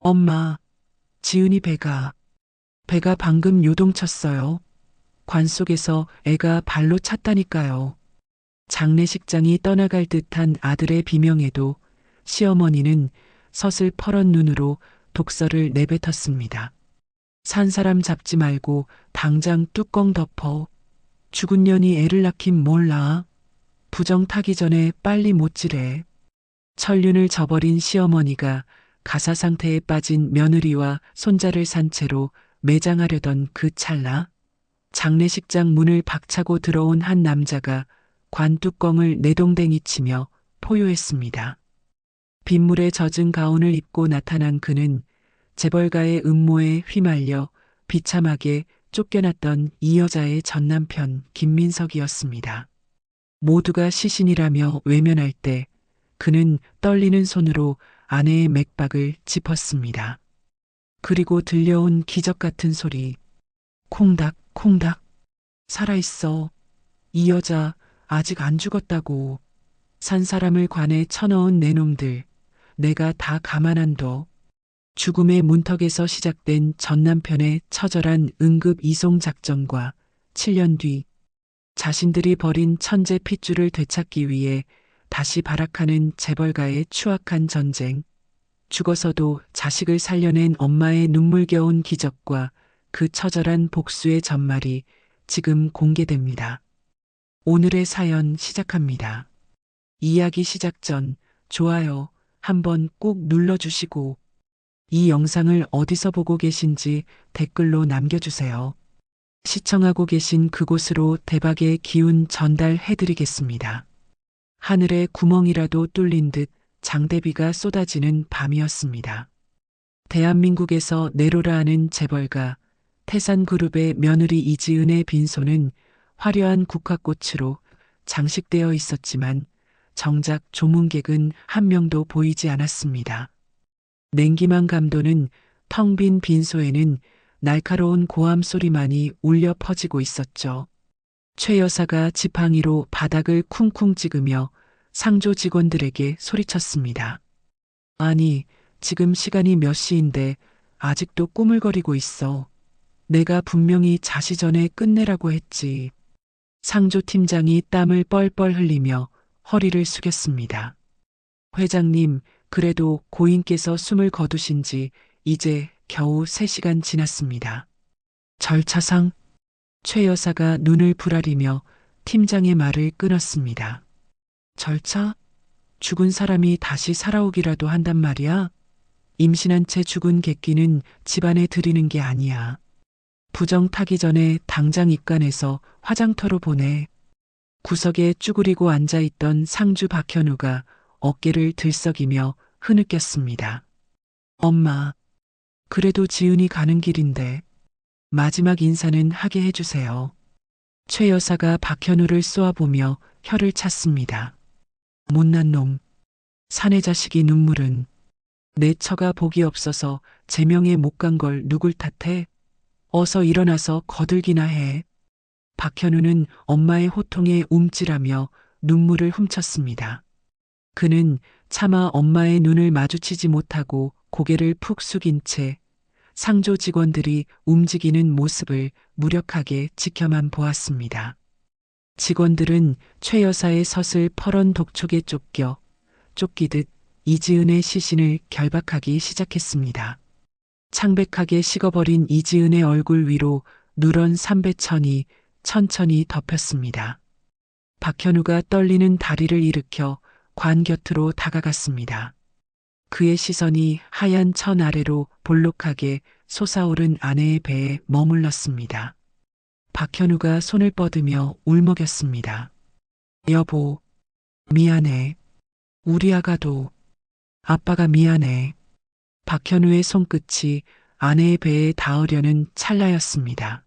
엄마, 지은이 배가 방금 요동쳤어요. 관 속에서 애가 발로 찼다니까요. 장례식장이 떠나갈 듯한 아들의 비명에도 시어머니는 서슬퍼런 눈으로 독서를 내뱉었습니다. 산 사람 잡지 말고 당장 뚜껑 덮어. 죽은 년이 애를 낳긴 몰라. 부정 타기 전에 빨리 못지래. 천륜을 저버린 시어머니가 가사 상태에 빠진 며느리와 손자를 산 채로 매장하려던 그 찰나 장례식장 문을 박차고 들어온 한 남자가 관 뚜껑을 내동댕이 치며 포효했습니다. 빗물에 젖은 가운을 입고 나타난 그는 재벌가의 음모에 휘말려 비참하게 쫓겨났던 이 여자의 전남편 김민석이었습니다. 모두가 시신이라며 외면할 때 그는 떨리는 손으로 아내의 맥박을 짚었습니다. 그리고 들려온 기적 같은 소리. 콩닥, 콩닥. 살아있어. 이 여자 아직 안 죽었다고. 산 사람을 관에 쳐넣은 내 놈들. 내가 다 가만 안 둬. 죽음의 문턱에서 시작된 전 남편의 처절한 응급 이송 작전과 7년 뒤 자신들이 버린 천재 핏줄을 되찾기 위해 다시 발악하는 재벌가의 추악한 전쟁. 죽어서도 자식을 살려낸 엄마의 눈물겨운 기적과 그 처절한 복수의 전말이 지금 공개됩니다. 오늘의 사연 시작합니다. 이야기 시작 전 좋아요 한번 꼭 눌러주시고 이 영상을 어디서 보고 계신지 댓글로 남겨주세요. 시청하고 계신 그곳으로 대박의 기운 전달해드리겠습니다. 하늘에 구멍이라도 뚫린 듯 장대비가 쏟아지는 밤이었습니다. 대한민국에서 내로라 하는 재벌가 태산그룹의 며느리 이지은의 빈소는 화려한 국화꽃으로 장식되어 있었지만 정작 조문객은 한 명도 보이지 않았습니다. 냉기만 감도는 텅 빈 빈소에는 날카로운 고함 소리만이 울려 퍼지고 있었죠. 최 여사가 지팡이로 바닥을 쿵쿵 찍으며 상조 직원들에게 소리쳤습니다. 아니, 지금 시간이 몇 시인데 아직도 꾸물거리고 있어. 내가 분명히 자시 전에 끝내라고 했지. 상조 팀장이 땀을 뻘뻘 흘리며 허리를 숙였습니다. 회장님, 그래도 고인께서 숨을 거두신 지 이제 겨우 3시간 지났습니다. 절차상 최 여사가 눈을 부라리며 팀장의 말을 끊었습니다. 절차? 죽은 사람이 다시 살아오기라도 한단 말이야? 임신한 채 죽은 객기는 집안에 들이는 게 아니야. 부정 타기 전에 당장 입간해서 화장터로 보내. 구석에 쭈그리고 앉아있던 상주 박현우가 어깨를 들썩이며 흐느꼈습니다. 엄마, 그래도 지은이 가는 길인데 마지막 인사는 하게 해주세요. 최 여사가 박현우를 쏘아보며 혀를 찼습니다. 못난 놈, 사내 자식이 눈물은 내 처가 복이 없어서 제명에 못 간 걸 누굴 탓해? 어서 일어나서 거들기나 해. 박현우는 엄마의 호통에 움찔하며 눈물을 훔쳤습니다. 그는 차마 엄마의 눈을 마주치지 못하고 고개를 푹 숙인 채 상조 직원들이 움직이는 모습을 무력하게 지켜만 보았습니다. 직원들은 최 여사의 서슬퍼런 독촉에 쫓기듯 이지은의 시신을 결박하기 시작했습니다. 창백하게 식어버린 이지은의 얼굴 위로 누런 삼배천이 천천히 덮였습니다. 박현우가 떨리는 다리를 일으켜 관 곁으로 다가갔습니다. 그의 시선이 하얀 천 아래로 볼록하게 솟아오른 아내의 배에 머물렀습니다. 박현우가 손을 뻗으며 울먹였습니다. 여보, 미안해. 우리 아가도. 아빠가 미안해. 박현우의 손끝이 아내의 배에 닿으려는 찰나였습니다.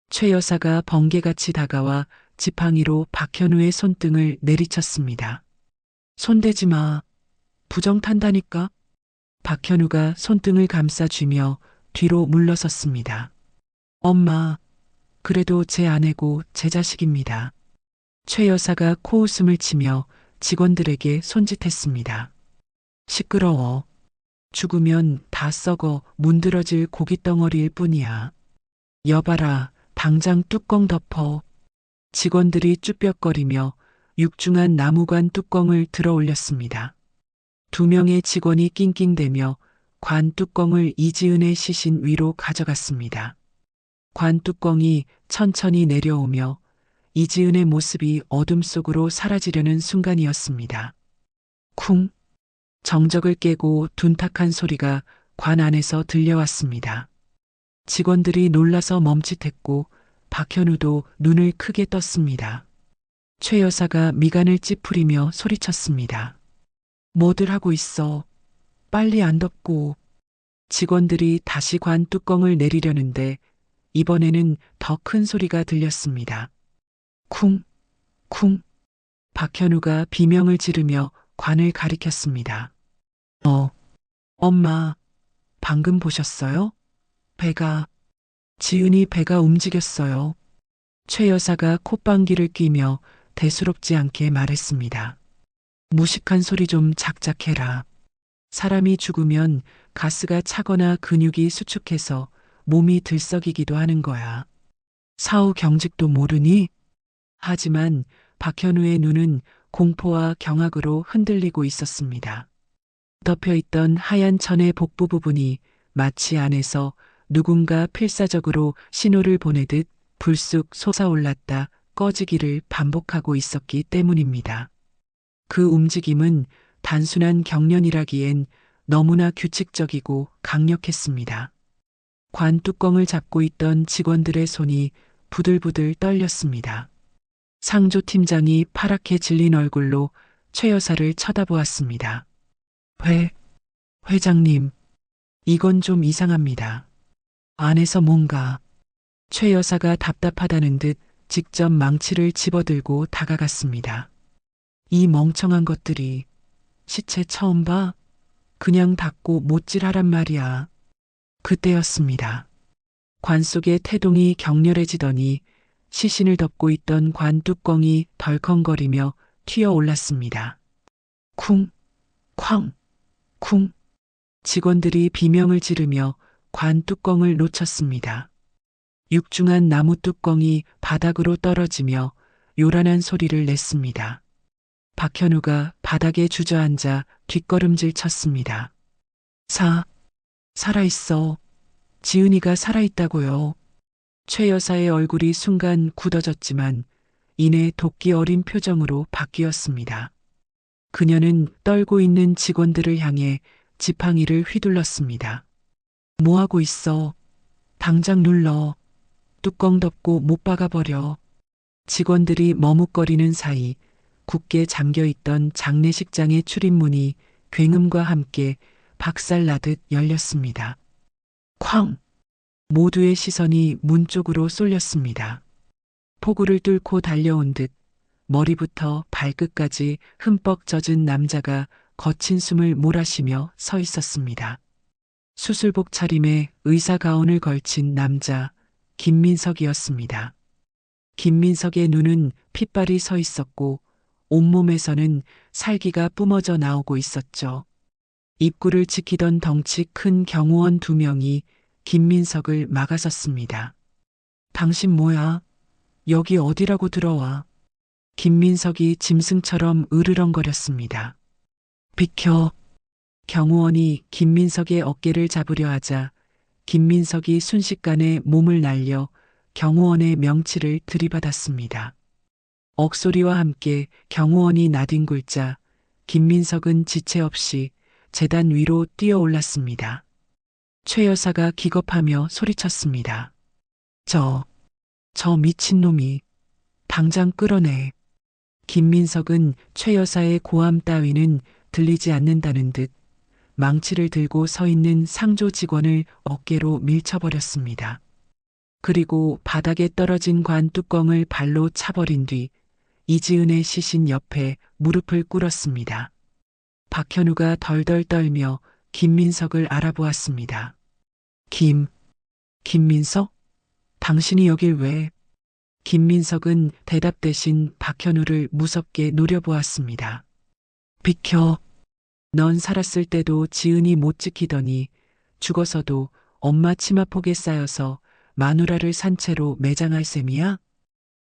최 여사가 번개같이 다가와 지팡이로 박현우의 손등을 내리쳤습니다. 손대지 마. 부정 탄다니까. 박현우가 손등을 감싸쥐며 뒤로 물러섰습니다. 엄마, 그래도 제 아내고 제 자식입니다. 최 여사가 코웃음을 치며 직원들에게 손짓했습니다. 시끄러워. 죽으면 다 썩어 문드러질 고깃덩어리일 뿐이야. 여봐라, 당장 뚜껑 덮어. 직원들이 쭈뼛거리며 육중한 나무관 뚜껑을 들어 올렸습니다. 2명의 직원이 낑낑대며 관 뚜껑을 이지은의 시신 위로 가져갔습니다. 관 뚜껑이 천천히 내려오며 이지은의 모습이 어둠 속으로 사라지려는 순간이었습니다. 쿵! 정적을 깨고 둔탁한 소리가 관 안에서 들려왔습니다. 직원들이 놀라서 멈칫했고 박현우도 눈을 크게 떴습니다. 최 여사가 미간을 찌푸리며 소리쳤습니다. 뭐들 하고 있어. 빨리 안 덮고. 직원들이 다시 관 뚜껑을 내리려는데 이번에는 더 큰 소리가 들렸습니다. 쿵, 쿵. 박현우가 비명을 지르며 관을 가리켰습니다. 엄마, 방금 보셨어요? 지은이 배가 움직였어요. 최 여사가 콧방귀를 뀌며 대수롭지 않게 말했습니다. 무식한 소리 좀 작작해라. 사람이 죽으면 가스가 차거나 근육이 수축해서 몸이 들썩이기도 하는 거야. 사후 경직도 모르니? 하지만 박현우의 눈은 공포와 경악으로 흔들리고 있었습니다. 덮여있던 하얀 천의 복부 부분이 마치 안에서 누군가 필사적으로 신호를 보내듯 불쑥 솟아올랐다 꺼지기를 반복하고 있었기 때문입니다. 그 움직임은 단순한 경련이라기엔 너무나 규칙적이고 강력했습니다. 관 뚜껑을 잡고 있던 직원들의 손이 부들부들 떨렸습니다. 상조 팀장이 파랗게 질린 얼굴로 최 여사를 쳐다보았습니다. 회장님, 이건 좀 이상합니다. 안에서 뭔가. 최 여사가 답답하다는 듯 직접 망치를 집어들고 다가갔습니다. 이 멍청한 것들이 시체 처음 봐? 그냥 닫고 못질하란 말이야. 그때였습니다. 관 속의 태동이 격렬해지더니 시신을 덮고 있던 관 뚜껑이 덜컹거리며 튀어 올랐습니다. 쿵, 쾅, 쿵. 직원들이 비명을 지르며 관 뚜껑을 놓쳤습니다. 육중한 나무 뚜껑이 바닥으로 떨어지며 요란한 소리를 냈습니다. 박현우가 바닥에 주저앉아 뒷걸음질 쳤습니다. 살아있어. 지은이가 살아있다고요. 최 여사의 얼굴이 순간 굳어졌지만 이내 도끼 어린 표정으로 바뀌었습니다. 그녀는 떨고 있는 직원들을 향해 지팡이를 휘둘렀습니다. 뭐하고 있어? 당장 눌러. 뚜껑 덮고 못 박아버려. 직원들이 머뭇거리는 사이 굳게 잠겨있던 장례식장의 출입문이 굉음과 함께 박살나듯 열렸습니다. 쾅! 모두의 시선이 문 쪽으로 쏠렸습니다. 폭우를 뚫고 달려온 듯 머리부터 발끝까지 흠뻑 젖은 남자가 거친 숨을 몰아쉬며 서 있었습니다. 수술복 차림에 의사 가운을 걸친 남자, 김민석이었습니다. 김민석의 눈은 핏발이 서 있었고 온몸에서는 살기가 뿜어져 나오고 있었죠. 입구를 지키던 덩치 큰 경호원 2명이 김민석을 막아섰습니다. 당신 뭐야? 여기 어디라고 들어와? 김민석이 짐승처럼 으르렁거렸습니다. 비켜. 경호원이 김민석의 어깨를 잡으려 하자 김민석이 순식간에 몸을 날려 경호원의 명치를 들이받았습니다. 억소리와 함께 경호원이 나뒹굴자 김민석은 지체 없이 제단 위로 뛰어 올랐습니다. 최 여사가 기겁하며 소리쳤습니다. 저 미친놈이 당장 끌어내. 김민석은 최 여사의 고함 따위는 들리지 않는다는 듯 망치를 들고 서 있는 상조 직원을 어깨로 밀쳐버렸습니다. 그리고 바닥에 떨어진 관 뚜껑을 발로 차버린 뒤 이지은의 시신 옆에 무릎을 꿇었습니다. 박현우가 덜덜 떨며 김민석을 알아보았습니다. 김민석? 당신이 여길 왜? 김민석은 대답 대신 박현우를 무섭게 노려보았습니다. 비켜. 넌 살았을 때도 지은이 못 지키더니 죽어서도 엄마 치마폭에 쌓여서 마누라를 산 채로 매장할 셈이야?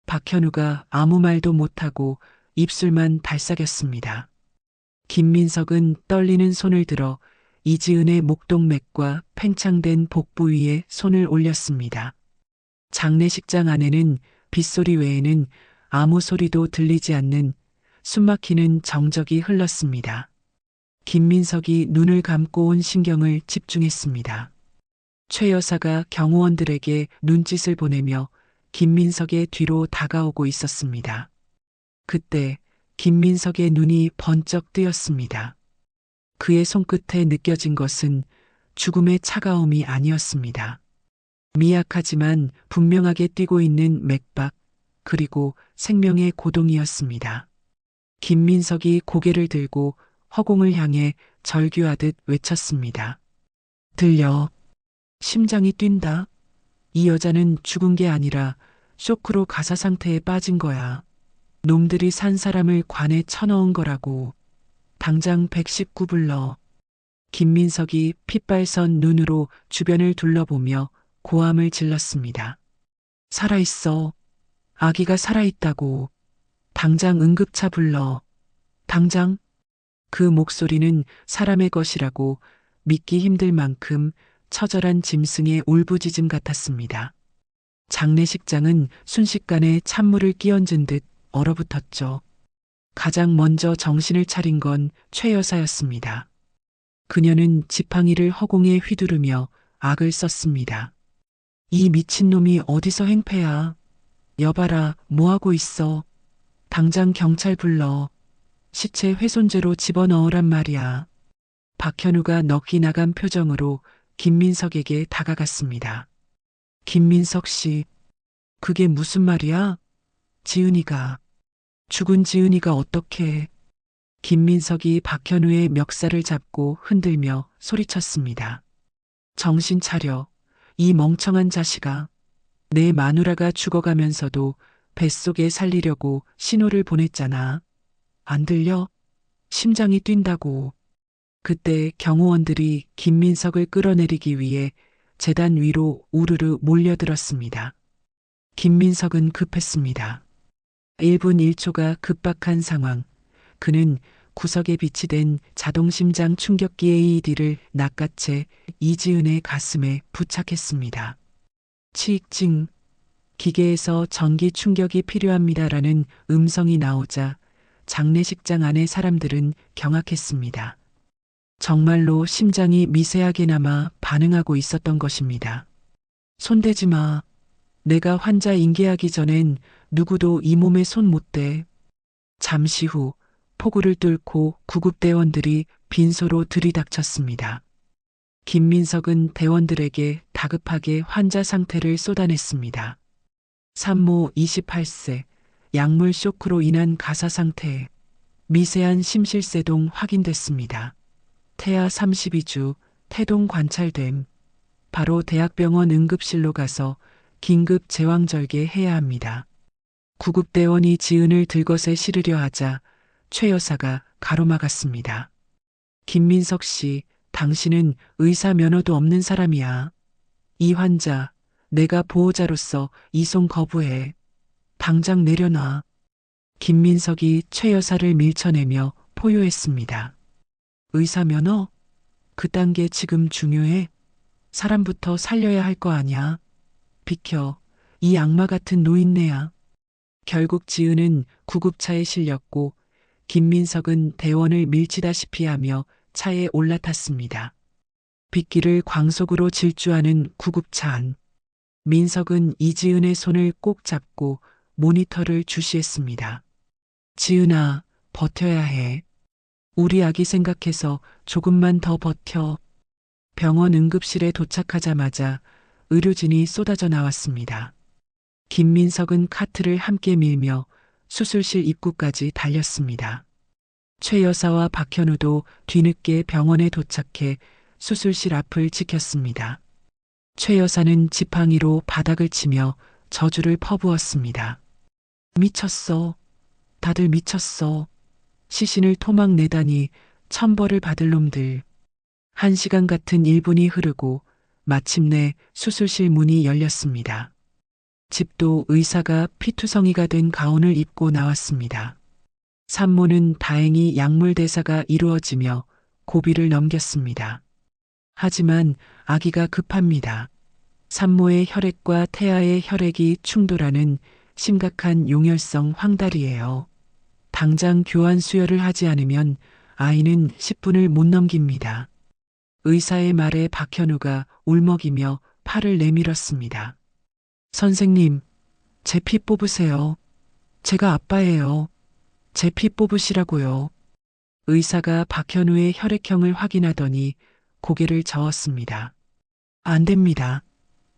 박현우가 아무 말도 못하고 입술만 달싹였습니다. 김민석은 떨리는 손을 들어 이지은의 목동맥과 팽창된 복부 위에 손을 올렸습니다. 장례식장 안에는 빗소리 외에는 아무 소리도 들리지 않는 숨막히는 정적이 흘렀습니다. 김민석이 눈을 감고 온 신경을 집중했습니다. 최 여사가 경호원들에게 눈짓을 보내며 김민석의 뒤로 다가오고 있었습니다. 그때 김민석의 눈이 번쩍 뜨였습니다. 그의 손끝에 느껴진 것은 죽음의 차가움이 아니었습니다. 미약하지만 분명하게 뛰고 있는 맥박, 그리고 생명의 고동이었습니다. 김민석이 고개를 들고 허공을 향해 절규하듯 외쳤습니다. 들려. 심장이 뛴다. 이 여자는 죽은 게 아니라 쇼크로 가사 상태에 빠진 거야. 놈들이 산 사람을 관에 쳐넣은 거라고. 당장 119 불러. 김민석이 핏발선 눈으로 주변을 둘러보며 고함을 질렀습니다. 살아있어. 아기가 살아있다고. 당장 응급차 불러. 당장. 그 목소리는 사람의 것이라고 믿기 힘들 만큼 처절한 짐승의 울부짖음 같았습니다. 장례식장은 순식간에 찬물을 끼얹은 듯 얼어붙었죠. 가장 먼저 정신을 차린 건 최 여사였습니다. 그녀는 지팡이를 허공에 휘두르며 악을 썼습니다. 이 미친놈이 어디서 행패야. 여봐라, 뭐하고 있어. 당장 경찰 불러. 시체 훼손죄로 집어넣으란 말이야. 박현우가 넋이 나간 표정으로 김민석에게 다가갔습니다. 김민석 씨, 그게 무슨 말이야? 지은이가, 죽은 지은이가 어떻게? 김민석이 박현우의 멱살을 잡고 흔들며 소리쳤습니다. 정신 차려. 이 멍청한 자식아. 내 마누라가 죽어가면서도 뱃속에 살리려고 신호를 보냈잖아. 안 들려? 심장이 뛴다고. 그때 경호원들이 김민석을 끌어내리기 위해 재단 위로 우르르 몰려들었습니다. 김민석은 급했습니다. 1분 1초가 급박한 상황. 그는 구석에 비치된 자동심장 충격기 AED를 낚아채 이지은의 가슴에 부착했습니다. 치익증. 기계에서 전기 충격이 필요합니다라는 음성이 나오자 장례식장 안의 사람들은 경악했습니다. 정말로 심장이 미세하게나마 반응하고 있었던 것입니다. 손대지 마. 내가 환자 인계하기 전엔 누구도 이 몸에 손 못 대. 잠시 후 폭우를 뚫고 구급대원들이 빈소로 들이닥쳤습니다. 김민석은 대원들에게 다급하게 환자 상태를 쏟아냈습니다. 산모 28세, 약물 쇼크로 인한 가사 상태, 미세한 심실세동 확인됐습니다. 태아 32주, 태동 관찰됨. 바로 대학병원 응급실로 가서 긴급 제왕절개 해야 합니다. 구급대원이 지은을 들것에 실으려 하자 최 여사가 가로막았습니다. 김민석 씨, 당신은 의사 면허도 없는 사람이야. 이 환자, 내가 보호자로서 이송 거부해. 당장 내려놔. 김민석이 최 여사를 밀쳐내며 포효했습니다. 의사 면허? 그딴 게 지금 중요해? 사람부터 살려야 할 거 아냐? 비켜. 이 악마 같은 노인네야. 결국 지은은 구급차에 실렸고 김민석은 대원을 밀치다시피 하며 차에 올라탔습니다. 빗길을 광속으로 질주하는 구급차 안. 민석은 이지은의 손을 꼭 잡고 모니터를 주시했습니다. 지은아, 버텨야 해. 우리 아기 생각해서 조금만 더 버텨. 병원 응급실에 도착하자마자 의료진이 쏟아져 나왔습니다. 김민석은 카트를 함께 밀며 수술실 입구까지 달렸습니다. 최 여사와 박현우도 뒤늦게 병원에 도착해 수술실 앞을 지켰습니다. 최 여사는 지팡이로 바닥을 치며 저주를 퍼부었습니다. 미쳤어. 다들 미쳤어. 시신을 토막 내다니 천벌을 받을 놈들. 1시간 같은 1분이 흐르고 마침내 수술실 문이 열렸습니다. 집도 의사가 피투성이가 된 가운을 입고 나왔습니다. 산모는 다행히 약물 대사가 이루어지며 고비를 넘겼습니다. 하지만 아기가 급합니다. 산모의 혈액과 태아의 혈액이 충돌하는 심각한 용혈성 황달이에요. 당장 교환 수혈을 하지 않으면 아이는 10분을 못 넘깁니다. 의사의 말에 박현우가 울먹이며 팔을 내밀었습니다. 선생님, 제 피 뽑으세요. 제가 아빠예요. 제 피 뽑으시라고요. 의사가 박현우의 혈액형을 확인하더니 고개를 저었습니다. 안 됩니다.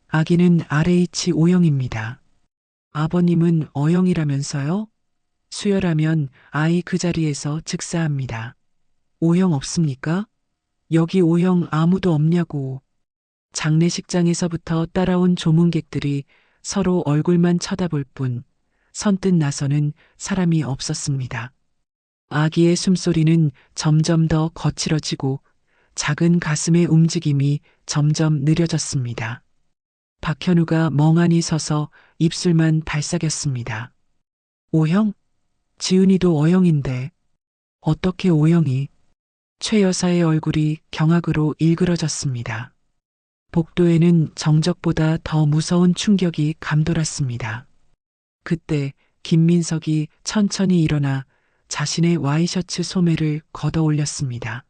아기는 RH O형입니다. 아버님은 O형이라면서요? 수혈하면 아이 그 자리에서 즉사합니다. O형 없습니까? 여기 O형 아무도 없냐고. 장례식장에서부터 따라온 조문객들이 서로 얼굴만 쳐다볼 뿐 선뜻 나서는 사람이 없었습니다. 아기의 숨소리는 점점 더 거칠어지고 작은 가슴의 움직임이 점점 느려졌습니다. 박현우가 멍하니 서서 입술만 달싹였습니다. O형? 지은이도 O형인데 어떻게 O형이? 최 여사의 얼굴이 경악으로 일그러졌습니다. 복도에는 정적보다 더 무서운 충격이 감돌았습니다. 그때 김민석이 천천히 일어나 자신의 와이셔츠 소매를 걷어 올렸습니다.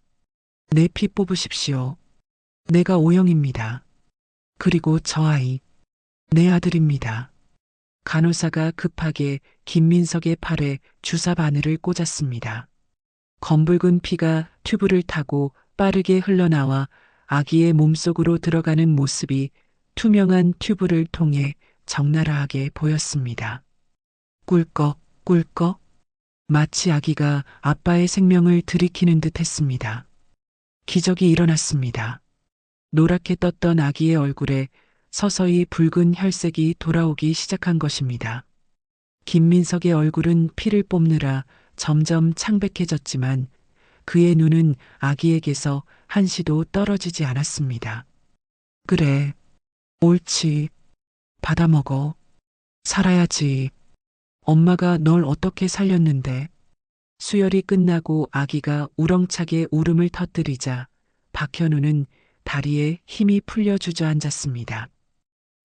내 피 뽑으십시오. 내가 O형입니다. 그리고 저 아이, 내 아들입니다. 간호사가 급하게 김민석의 팔에 주사 바늘을 꽂았습니다. 검붉은 피가 튜브를 타고 빠르게 흘러나와 아기의 몸속으로 들어가는 모습이 투명한 튜브를 통해 적나라하게 보였습니다. 꿀꺽, 꿀꺽. 마치 아기가 아빠의 생명을 들이키는 듯 했습니다. 기적이 일어났습니다. 노랗게 떴던 아기의 얼굴에 서서히 붉은 혈색이 돌아오기 시작한 것입니다. 김민석의 얼굴은 피를 뽑느라 점점 창백해졌지만 그의 눈은 아기에게서 한시도 떨어지지 않았습니다. 그래, 옳지. 받아먹어. 살아야지. 엄마가 널 어떻게 살렸는데. 수혈이 끝나고 아기가 우렁차게 울음을 터뜨리자 박현우는 다리에 힘이 풀려 주저앉았습니다.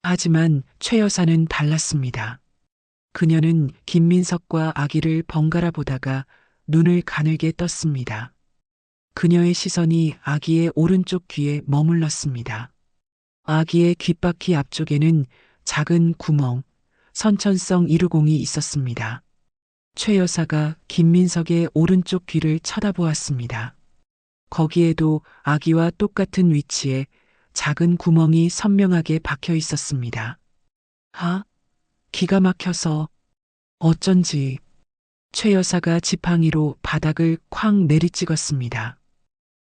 하지만 최 여사는 달랐습니다. 그녀는 김민석과 아기를 번갈아 보다가 눈을 가늘게 떴습니다. 그녀의 시선이 아기의 오른쪽 귀에 머물렀습니다. 아기의 귓바퀴 앞쪽에는 작은 구멍, 선천성 이루공이 있었습니다. 최 여사가 김민석의 오른쪽 귀를 쳐다보았습니다. 거기에도 아기와 똑같은 위치에 작은 구멍이 선명하게 박혀 있었습니다. 기가 막혀서 어쩐지. 최 여사가 지팡이로 바닥을 쾅 내리찍었습니다.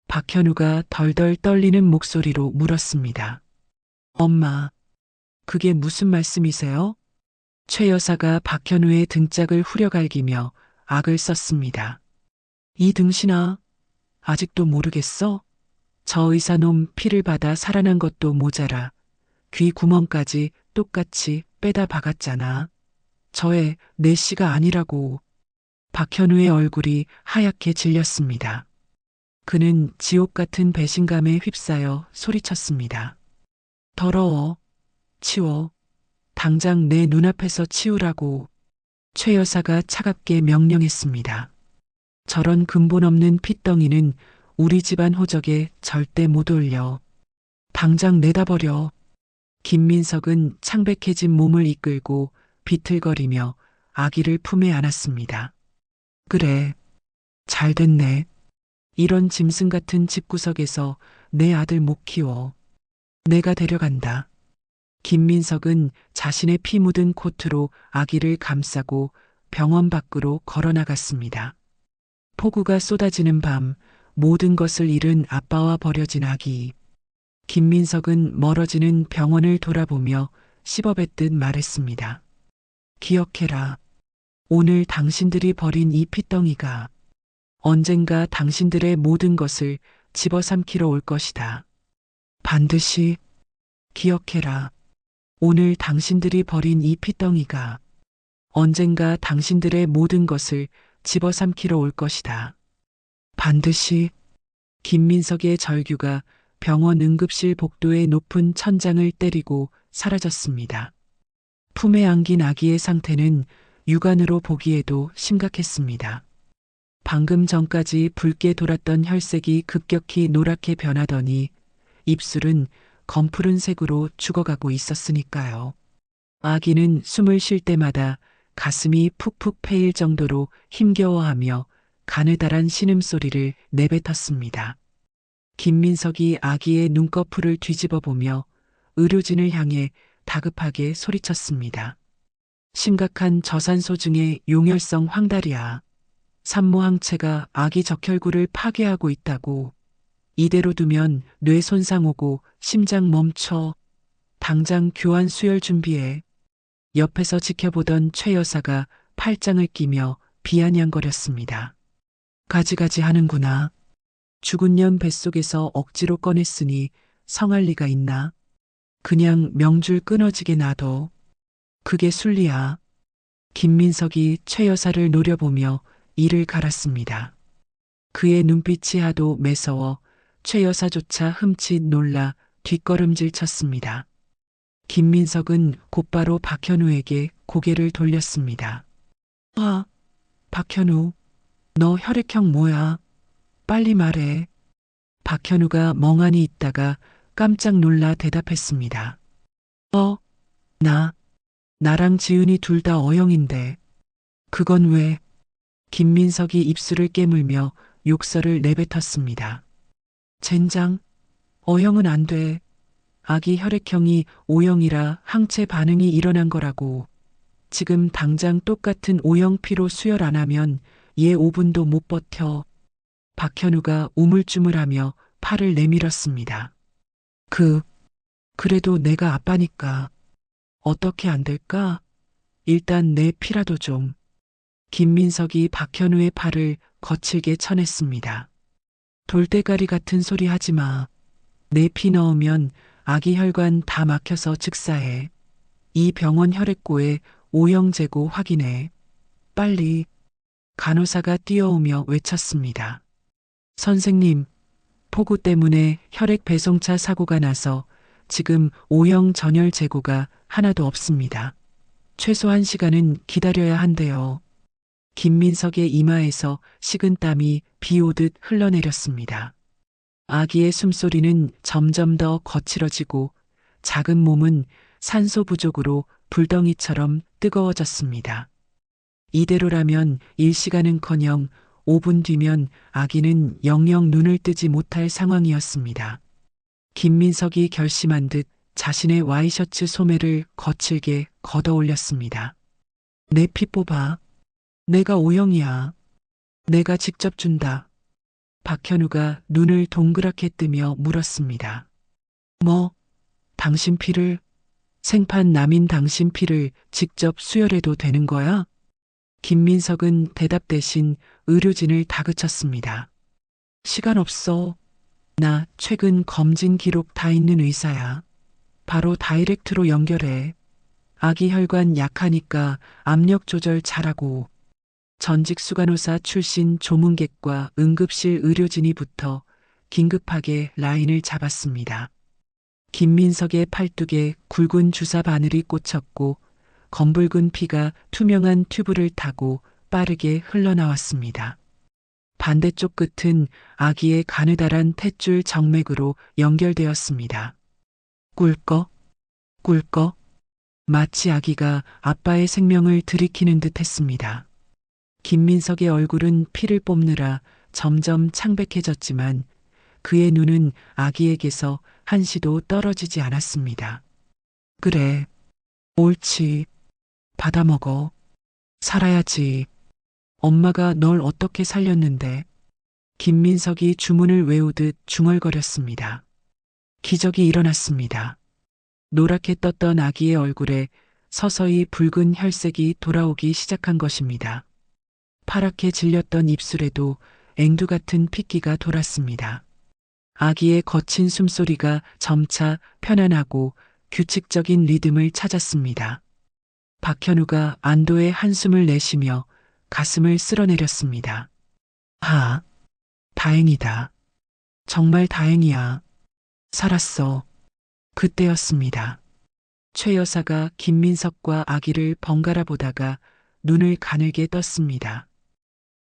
박현우가 덜덜 떨리는 목소리로 물었습니다. 엄마, 그게 무슨 말씀이세요? 최 여사가 박현우의 등짝을 후려갈기며 악을 썼습니다. 이 등신아, 아직도 모르겠어? 저 의사놈 피를 받아 살아난 것도 모자라 귀 구멍까지 똑같이 빼다 박았잖아. 저애 내 씨가 아니라고. 박현우의 얼굴이 하얗게 질렸습니다. 그는 지옥 같은 배신감에 휩싸여 소리쳤습니다. 더러워. 치워. 당장 내 눈앞에서 치우라고. 최 여사가 차갑게 명령했습니다. 저런 근본 없는 핏덩이는 우리 집안 호적에 절대 못 올려. 당장 내다버려. 김민석은 창백해진 몸을 이끌고 비틀거리며 아기를 품에 안았습니다. 그래, 잘 됐네. 이런 짐승 같은 집구석에서 내 아들 못 키워. 내가 데려간다. 김민석은 자신의 피 묻은 코트로 아기를 감싸고 병원 밖으로 걸어나갔습니다. 폭우가 쏟아지는 밤 모든 것을 잃은 아빠와 버려진 아기. 김민석은 멀어지는 병원을 돌아보며 씹어뱉듯 말했습니다. 기억해라. 오늘 당신들이 버린 이 핏덩이가 언젠가 당신들의 모든 것을 집어삼키러 올 것이다. 반드시 기억해라. 오늘 당신들이 버린 이 피덩이가 언젠가 당신들의 모든 것을 집어삼키러 올 것이다. 반드시. 김민석의 절규가 병원 응급실 복도의 높은 천장을 때리고 사라졌습니다. 품에 안긴 아기의 상태는 육안으로 보기에도 심각했습니다. 방금 전까지 붉게 돌았던 혈색이 급격히 노랗게 변하더니 입술은 검푸른 색으로 죽어가고 있었으니까요. 아기는 숨을 쉴 때마다 가슴이 푹푹 패일 정도로 힘겨워하며 가느다란 신음소리를 내뱉었습니다. 김민석이 아기의 눈꺼풀을 뒤집어 보며 의료진을 향해 다급하게 소리쳤습니다. 심각한 저산소 중의 용혈성 황달이야. 산모 항체가 아기 적혈구를 파괴하고 있다고. 이대로 두면 뇌 손상 오고 심장 멈춰. 당장 교환 수혈 준비해. 옆에서 지켜보던 최 여사가 팔짱을 끼며 비아냥거렸습니다. 가지가지 하는구나. 죽은 년 뱃속에서 억지로 꺼냈으니 성할 리가 있나? 그냥 명줄 끊어지게 놔둬. 그게 순리야. 김민석이 최 여사를 노려보며 이를 갈았습니다. 그의 눈빛이 하도 매서워 최 여사조차 흠칫 놀라 뒷걸음질 쳤습니다. 김민석은 곧바로 박현우에게 고개를 돌렸습니다. 아, 박현우, 너 혈액형 뭐야? 빨리 말해. 박현우가 멍하니 있다가 깜짝 놀라 대답했습니다. 나랑 지은이 둘 다 O형인데. 그건 왜? 김민석이 입술을 깨물며 욕설을 내뱉었습니다. 젠장, O형은 안 돼. 아기 혈액형이 O형이라 항체 반응이 일어난 거라고. 지금 당장 똑같은 O형 피로 수혈 안 하면 얘 5분도 못 버텨. 박현우가 우물쭈물하며 팔을 내밀었습니다. 그래도 내가 아빠니까. 어떻게 안 될까? 일단 내 피라도 좀. 김민석이 박현우의 팔을 거칠게 쳐냈습니다. 돌대가리 같은 소리 하지 마. 내 피 넣으면 아기 혈관 다 막혀서 즉사해. 이 병원 혈액고에 O형 재고 확인해. 빨리. 간호사가 뛰어오며 외쳤습니다. 선생님, 폭우 때문에 혈액 배송차 사고가 나서 지금 O형 전열 재고가 하나도 없습니다. 최소 1시간은 기다려야 한대요. 김민석의 이마에서 식은땀이 비 오듯 흘러내렸습니다. 아기의 숨소리는 점점 더 거칠어지고 작은 몸은 산소 부족으로 불덩이처럼 뜨거워졌습니다. 이대로라면 1시간은커녕 5분 뒤면 아기는 영영 눈을 뜨지 못할 상황이었습니다. 김민석이 결심한 듯 자신의 와이셔츠 소매를 거칠게 걷어 올렸습니다. 내 피 뽑아. 내가 O형이야. 내가 직접 준다. 박현우가 눈을 동그랗게 뜨며 물었습니다. 뭐? 당신 피를? 생판 남인 당신 피를 직접 수혈해도 되는 거야? 김민석은 대답 대신 의료진을 다그쳤습니다. 시간 없어. 나 최근 검진 기록 다 있는 의사야. 바로 다이렉트로 연결해. 아기 혈관 약하니까 압력 조절 잘하고. 전직 수간호사 출신 조문객과 응급실 의료진이 붙어 긴급하게 라인을 잡았습니다. 김민석의 팔뚝에 굵은 주사 바늘이 꽂혔고 검붉은 피가 투명한 튜브를 타고 빠르게 흘러나왔습니다. 반대쪽 끝은 아기의 가느다란 탯줄 정맥으로 연결되었습니다. 꿀꺽, 꿀꺽. 마치 아기가 아빠의 생명을 들이키는 듯 했습니다. 김민석의 얼굴은 피를 뽑느라 점점 창백해졌지만 그의 눈은 아기에게서 한시도 떨어지지 않았습니다. 그래, 옳지. 받아먹어. 살아야지. 엄마가 널 어떻게 살렸는데. 김민석이 주문을 외우듯 중얼거렸습니다. 기적이 일어났습니다. 노랗게 떴던 아기의 얼굴에 서서히 붉은 혈색이 돌아오기 시작한 것입니다. 파랗게 질렸던 입술에도 앵두 같은 핏기가 돌았습니다. 아기의 거친 숨소리가 점차 편안하고 규칙적인 리듬을 찾았습니다. 박현우가 안도의 한숨을 내쉬며 가슴을 쓸어내렸습니다. 아, 다행이다. 정말 다행이야. 살았어. 그때였습니다. 최 여사가 김민석과 아기를 번갈아 보다가 눈을 가늘게 떴습니다.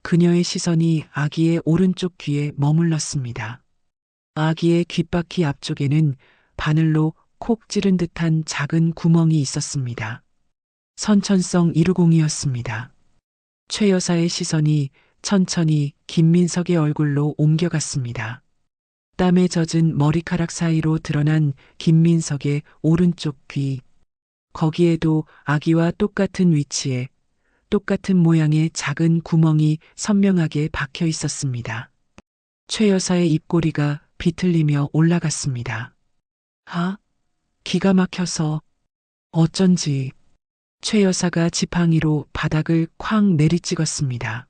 그녀의 시선이 아기의 오른쪽 귀에 머물렀습니다. 아기의 귓바퀴 앞쪽에는 바늘로 콕 찌른 듯한 작은 구멍이 있었습니다. 선천성 이루공이었습니다. 최 여사의 시선이 천천히 김민석의 얼굴로 옮겨갔습니다. 땀에 젖은 머리카락 사이로 드러난 김민석의 오른쪽 귀. 거기에도 아기와 똑같은 위치에 똑같은 모양의 작은 구멍이 선명하게 박혀 있었습니다. 최 여사의 입꼬리가 비틀리며 올라갔습니다. 아, 기가 막혀서 어쩐지. 최 여사가 지팡이로 바닥을 쾅 내리찍었습니다.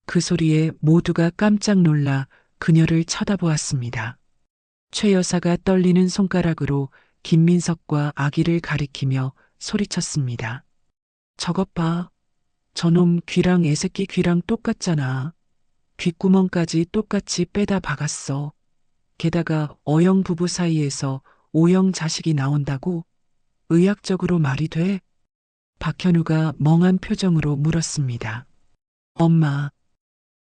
그 소리에 모두가 깜짝 놀라 그녀를 쳐다보았습니다. 최 여사가 떨리는 손가락으로 김민석과 아기를 가리키며 소리쳤습니다. 저것 봐. 저놈 귀랑 애새끼 귀랑 똑같잖아. 귓구멍까지 똑같이 빼다 박았어. 게다가 어영 부부 사이에서 오영 자식이 나온다고? 의학적으로 말이 돼? 박현우가 멍한 표정으로 물었습니다. 엄마,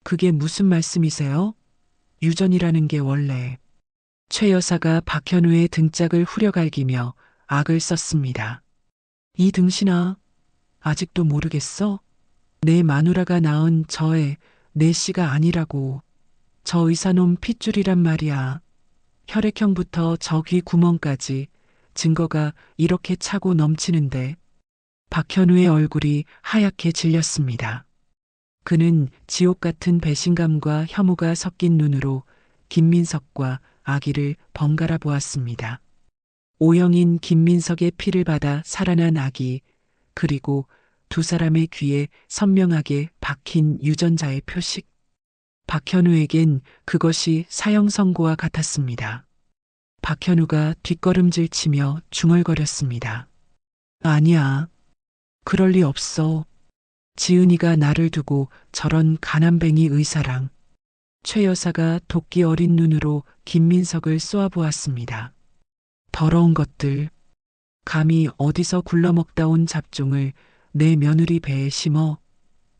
그게 무슨 말씀이세요? 유전이라는 게 원래. 최 여사가 박현우의 등짝을 후려갈기며 악을 썼습니다. 이 등신아, 아직도 모르겠어? 내 마누라가 낳은 내 씨가 아니라고. 저 의사놈 핏줄이란 말이야. 혈액형부터 저 귀 구멍까지 증거가 이렇게 차고 넘치는데. 박현우의 얼굴이 하얗게 질렸습니다. 그는 지옥 같은 배신감과 혐오가 섞인 눈으로 김민석과 아기를 번갈아 보았습니다. 오영인 김민석의 피를 받아 살아난 아기, 그리고 두 사람의 귀에 선명하게 박힌 유전자의 표식. 박현우에겐 그것이 사형 선고와 같았습니다. 박현우가 뒷걸음질 치며 중얼거렸습니다. 아니야. 그럴 리 없어. 지은이가 나를 두고 저런 가난뱅이 의사랑. 최 여사가 도끼 어린 눈으로 김민석을 쏘아보았습니다. 더러운 것들. 감히 어디서 굴러먹다 온 잡종을 내 며느리 배에 심어.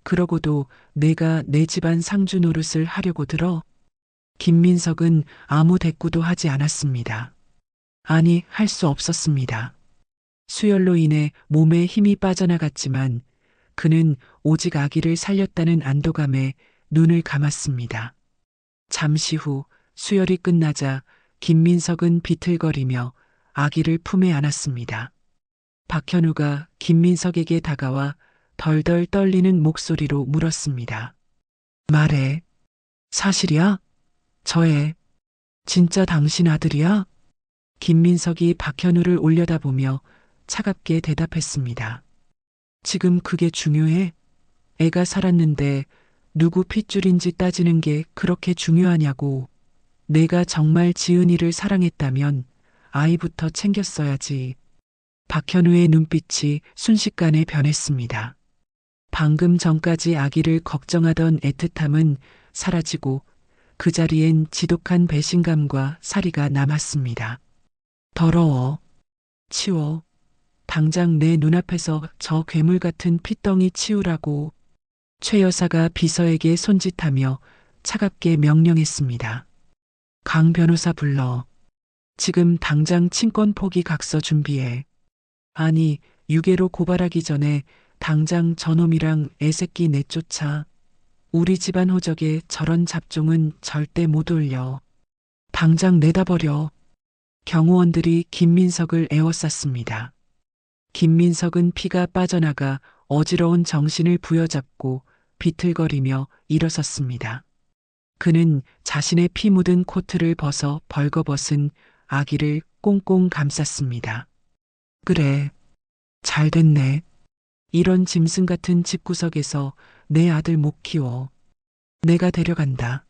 그러고도 내가 내 집안 상주 노릇을 하려고 들어. 김민석은 아무 대꾸도 하지 않았습니다. 아니, 할 수 없었습니다. 수혈로 인해 몸에 힘이 빠져나갔지만 그는 오직 아기를 살렸다는 안도감에 눈을 감았습니다. 잠시 후 수혈이 끝나자 김민석은 비틀거리며 아기를 품에 안았습니다. 박현우가 김민석에게 다가와 덜덜 떨리는 목소리로 물었습니다. 말해. 사실이야? 진짜 당신 아들이야? 김민석이 박현우를 올려다보며 차갑게 대답했습니다. 지금 그게 중요해? 애가 살았는데 누구 핏줄인지 따지는 게 그렇게 중요하냐고. 내가 정말 지은이를 사랑했다면 아이부터 챙겼어야지. 박현우의 눈빛이 순식간에 변했습니다. 방금 전까지 아기를 걱정하던 애틋함은 사라지고 그 자리엔 지독한 배신감과 사리가 남았습니다. 더러워. 치워. 당장 내 눈앞에서 저 괴물 같은 핏덩이 치우라고. 최 여사가 비서에게 손짓하며 차갑게 명령했습니다. 강 변호사 불러. 지금 당장 친권 포기 각서 준비해. 아니, 유괴로 고발하기 전에 당장 저놈이랑 애새끼 내쫓아. 우리 집안 호적에 저런 잡종은 절대 못 올려. 당장 내다 버려. 경호원들이 김민석을 에워쌌습니다. 김민석은 피가 빠져나가 어지러운 정신을 부여잡고 비틀거리며 일어섰습니다. 그는 자신의 피 묻은 코트를 벗어 벌거벗은 아기를 꽁꽁 감쌌습니다. 그래, 잘 됐네. 이런 짐승 같은 집구석에서 내 아들 못 키워. 내가 데려간다.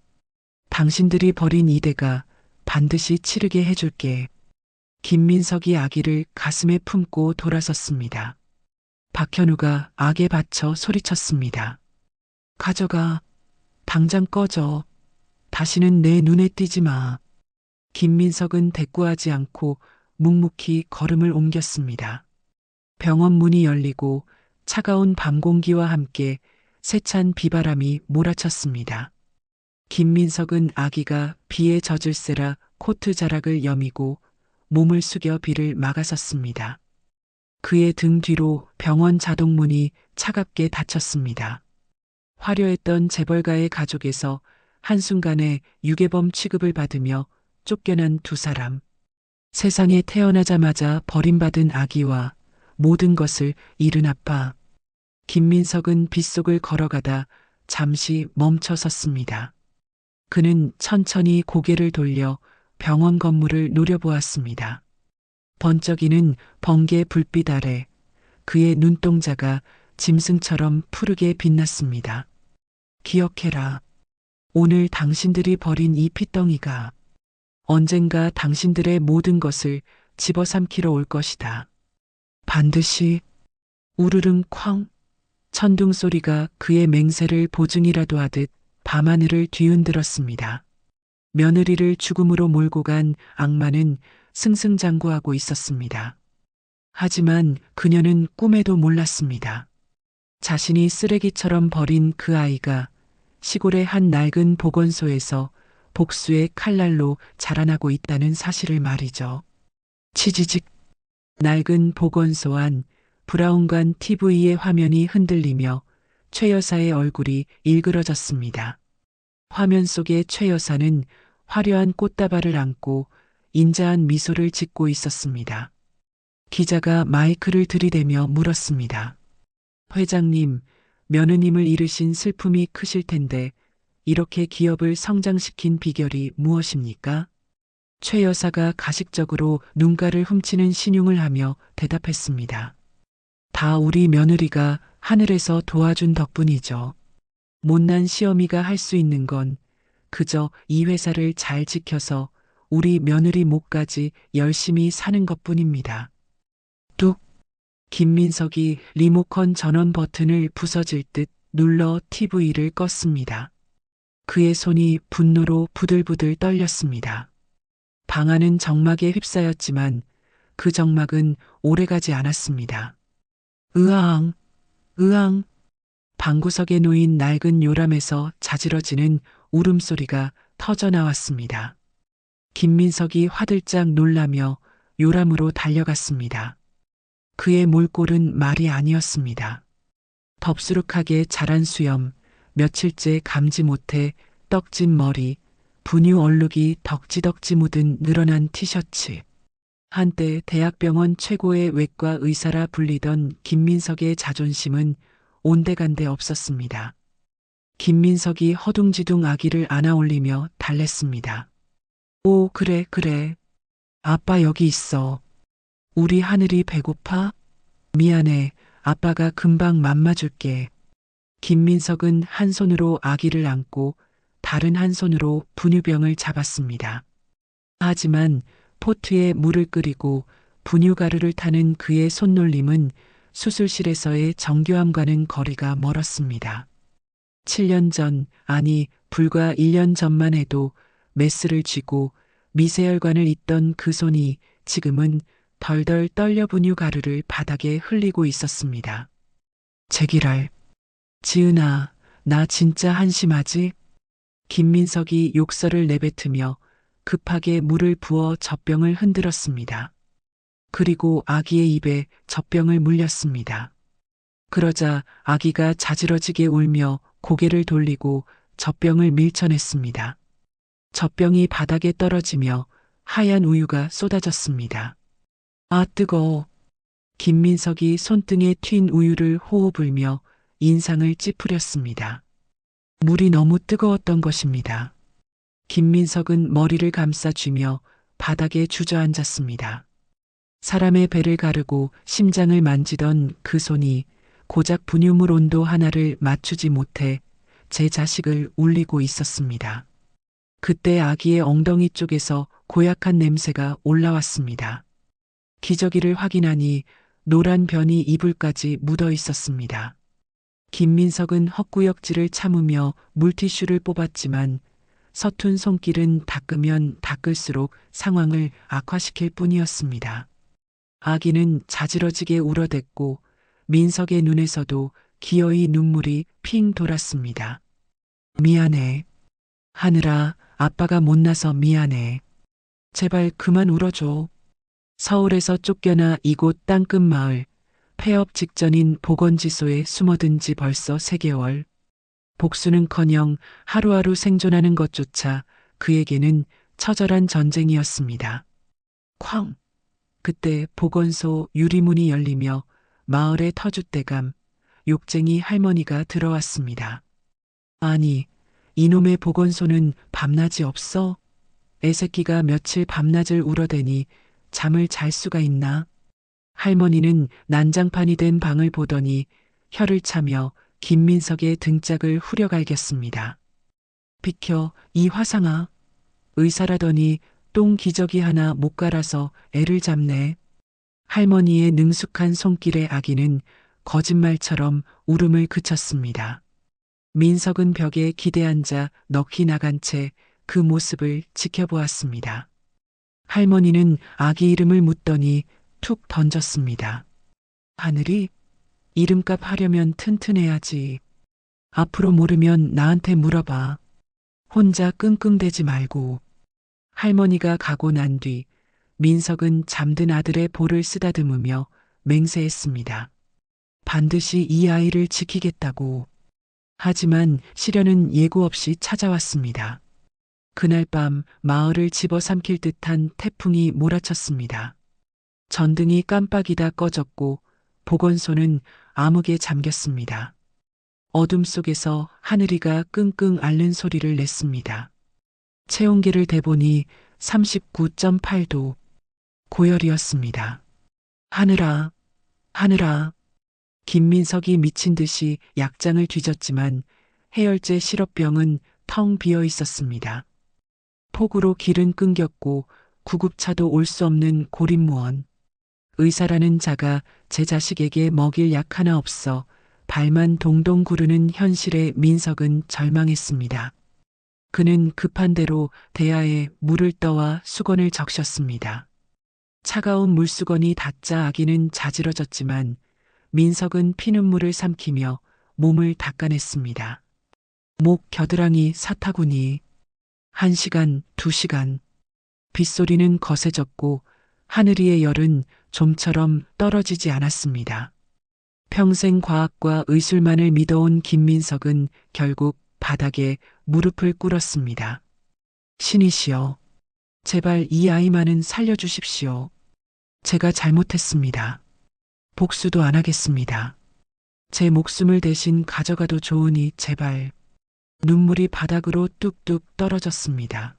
당신들이 버린 이대가 반드시 치르게 해줄게. 김민석이 아기를 가슴에 품고 돌아섰습니다. 박현우가 악에 받쳐 소리쳤습니다. 가져가. 당장 꺼져. 다시는 내 눈에 띄지 마. 김민석은 대꾸하지 않고 묵묵히 걸음을 옮겼습니다. 병원 문이 열리고 차가운 밤 공기와 함께 세찬 비바람이 몰아쳤습니다. 김민석은 아기가 비에 젖을세라 코트 자락을 여미고 몸을 숙여 비를 막아섰습니다. 그의 등 뒤로 병원 자동문이 차갑게 닫혔습니다. 화려했던 재벌가의 가족에서 한순간에 유괴범 취급을 받으며 쫓겨난 두 사람. 세상에 태어나자마자 버림받은 아기와 모든 것을 잃은 아빠. 김민석은 빗속을 걸어가다 잠시 멈춰 섰습니다. 그는 천천히 고개를 돌려 병원 건물을 노려보았습니다. 번쩍이는 번개 불빛 아래 그의 눈동자가 짐승처럼 푸르게 빛났습니다. 기억해라. 오늘 당신들이 버린 이 핏덩이가 언젠가 당신들의 모든 것을 집어삼키러 올 것이다. 반드시. 우르릉 쾅. 천둥 소리가 그의 맹세를 보증이라도 하듯 밤하늘을 뒤흔들었습니다. 며느리를 죽음으로 몰고 간 악마는 승승장구하고 있었습니다. 하지만 그녀는 꿈에도 몰랐습니다. 자신이 쓰레기처럼 버린 그 아이가 시골의 한 낡은 보건소에서 복수의 칼날로 자라나고 있다는 사실을 말이죠. 치지직. 낡은 보건소 안 브라운관 TV의 화면이 흔들리며 최 여사의 얼굴이 일그러졌습니다. 화면 속의 최 여사는 화려한 꽃다발을 안고 인자한 미소를 짓고 있었습니다. 기자가 마이크를 들이대며 물었습니다. 회장님, 며느님을 잃으신 슬픔이 크실 텐데 이렇게 기업을 성장시킨 비결이 무엇입니까? 최 여사가 가식적으로 눈가를 훔치는 신용을 하며 대답했습니다. 다 우리 며느리가 하늘에서 도와준 덕분이죠. 못난 시어미가 할 수 있는 건 그저 이 회사를 잘 지켜서 우리 며느리 목까지 열심히 사는 것뿐입니다. 뚝. 김민석이 리모컨 전원 버튼을 부서질 듯 눌러 TV를 껐습니다. 그의 손이 분노로 부들부들 떨렸습니다. 방 안은 정막에 휩싸였지만 그 정막은 오래가지 않았습니다. 으앙, 으앙. 방구석에 놓인 낡은 요람에서 자지러지는 울음소리가 터져나왔습니다. 김민석이 화들짝 놀라며 요람으로 달려갔습니다. 그의 몰골은 말이 아니었습니다. 덥수룩하게 자란 수염, 며칠째 감지 못해 떡진 머리, 분유 얼룩이 덕지덕지 묻은 늘어난 티셔츠. 한때 대학병원 최고의 외과 의사라 불리던 김민석의 자존심은 온데간데 없었습니다. 김민석이 허둥지둥 아기를 안아 올리며 달랬습니다. 오, 그래, 그래. 아빠 여기 있어. 우리 하늘이 배고파? 미안해. 아빠가 금방 맘마줄게. 김민석은 한 손으로 아기를 안고 다른 한 손으로 분유병을 잡았습니다. 하지만 포트에 물을 끓이고 분유가루를 타는 그의 손놀림은 수술실에서의 정교함과는 거리가 멀었습니다. 7년 전, 아니 불과 1년 전만 해도 메스를 쥐고 미세혈관을 잇던 그 손이 지금은 덜덜 떨려 분유가루를 바닥에 흘리고 있었습니다. 제기랄. 지은아, 나 진짜 한심하지? 김민석이 욕설을 내뱉으며 급하게 물을 부어 젖병을 흔들었습니다. 그리고 아기의 입에 젖병을 물렸습니다. 그러자 아기가 자지러지게 울며 고개를 돌리고 젖병을 밀쳐냈습니다. 젖병이 바닥에 떨어지며 하얀 우유가 쏟아졌습니다. 아, 뜨거워. 김민석이 손등에 튄 우유를 호호 불며 인상을 찌푸렸습니다. 물이 너무 뜨거웠던 것입니다. 김민석은 머리를 감싸쥐며 바닥에 주저앉았습니다. 사람의 배를 가르고 심장을 만지던 그 손이 고작 분유물 온도 하나를 맞추지 못해 제 자식을 울리고 있었습니다. 그때 아기의 엉덩이 쪽에서 고약한 냄새가 올라왔습니다. 기저귀를 확인하니 노란 변이 이불까지 묻어 있었습니다. 김민석은 헛구역질을 참으며 물티슈를 뽑았지만 서툰 손길은 닦으면 닦을수록 상황을 악화시킬 뿐이었습니다. 아기는 자지러지게 울어댔고 민석의 눈에서도 기어이 눈물이 핑 돌았습니다. 미안해. 하늘아, 아빠가 못나서 미안해. 제발 그만 울어줘. 서울에서 쫓겨나 이곳 땅끝 마을, 폐업 직전인 보건지소에 숨어든 지 벌써 3개월. 복수는커녕 하루하루 생존하는 것조차 그에게는 처절한 전쟁이었습니다. 쾅! 그때 보건소 유리문이 열리며 마을의 터줏대감, 욕쟁이 할머니가 들어왔습니다. 아니, 이놈의 보건소는 밤낮이 없어? 애새끼가 며칠 밤낮을 울어대니 잠을 잘 수가 있나? 할머니는 난장판이 된 방을 보더니 혀를 차며 김민석의 등짝을 후려갈겼습니다. 비켜, 이 화상아. 의사라더니 똥 기저귀 하나 못 갈아서 애를 잡네. 할머니의 능숙한 손길의 아기는 거짓말처럼 울음을 그쳤습니다. 민석은 벽에 기대앉아 넋이 나간 채 그 모습을 지켜보았습니다. 할머니는 아기 이름을 묻더니 툭 던졌습니다. 하늘이? 이름값 하려면 튼튼해야지. 앞으로 모르면 나한테 물어봐. 혼자 끙끙대지 말고. 할머니가 가고 난 뒤 민석은 잠든 아들의 볼을 쓰다듬으며 맹세했습니다. 반드시 이 아이를 지키겠다고. 하지만 시련은 예고 없이 찾아왔습니다. 그날 밤 마을을 집어삼킬 듯한 태풍이 몰아쳤습니다. 전등이 깜빡이다 꺼졌고 보건소는 암흑에 잠겼습니다. 어둠 속에서 하늘이가 끙끙 앓는 소리를 냈습니다. 체온계를 대보니 39.8도. 고열이었습니다. 하늘아, 하늘아. 김민석이 미친 듯이 약장을 뒤졌지만 해열제 시럽병은 텅 비어 있었습니다. 폭우로 길은 끊겼고 구급차도 올 수 없는 고립무원. 의사라는 자가 제 자식에게 먹일 약 하나 없어 발만 동동 구르는 현실에 민석은 절망했습니다. 그는 급한 대로 대야에 물을 떠와 수건을 적셨습니다. 차가운 물수건이 닿자 아기는 자지러졌지만 민석은 피눈물을 삼키며 몸을 닦아냈습니다. 목 겨드랑이 사타구니. 1시간, 2시간. 빗소리는 거세졌고 하늘이의 열은 좀처럼 떨어지지 않았습니다. 평생 과학과 의술만을 믿어온 김민석은 결국 바닥에 무릎을 꿇었습니다. 신이시여, 제발 이 아이만은 살려주십시오. 제가 잘못했습니다. 복수도 안 하겠습니다. 제 목숨을 대신 가져가도 좋으니 제발. 눈물이 바닥으로 뚝뚝 떨어졌습니다.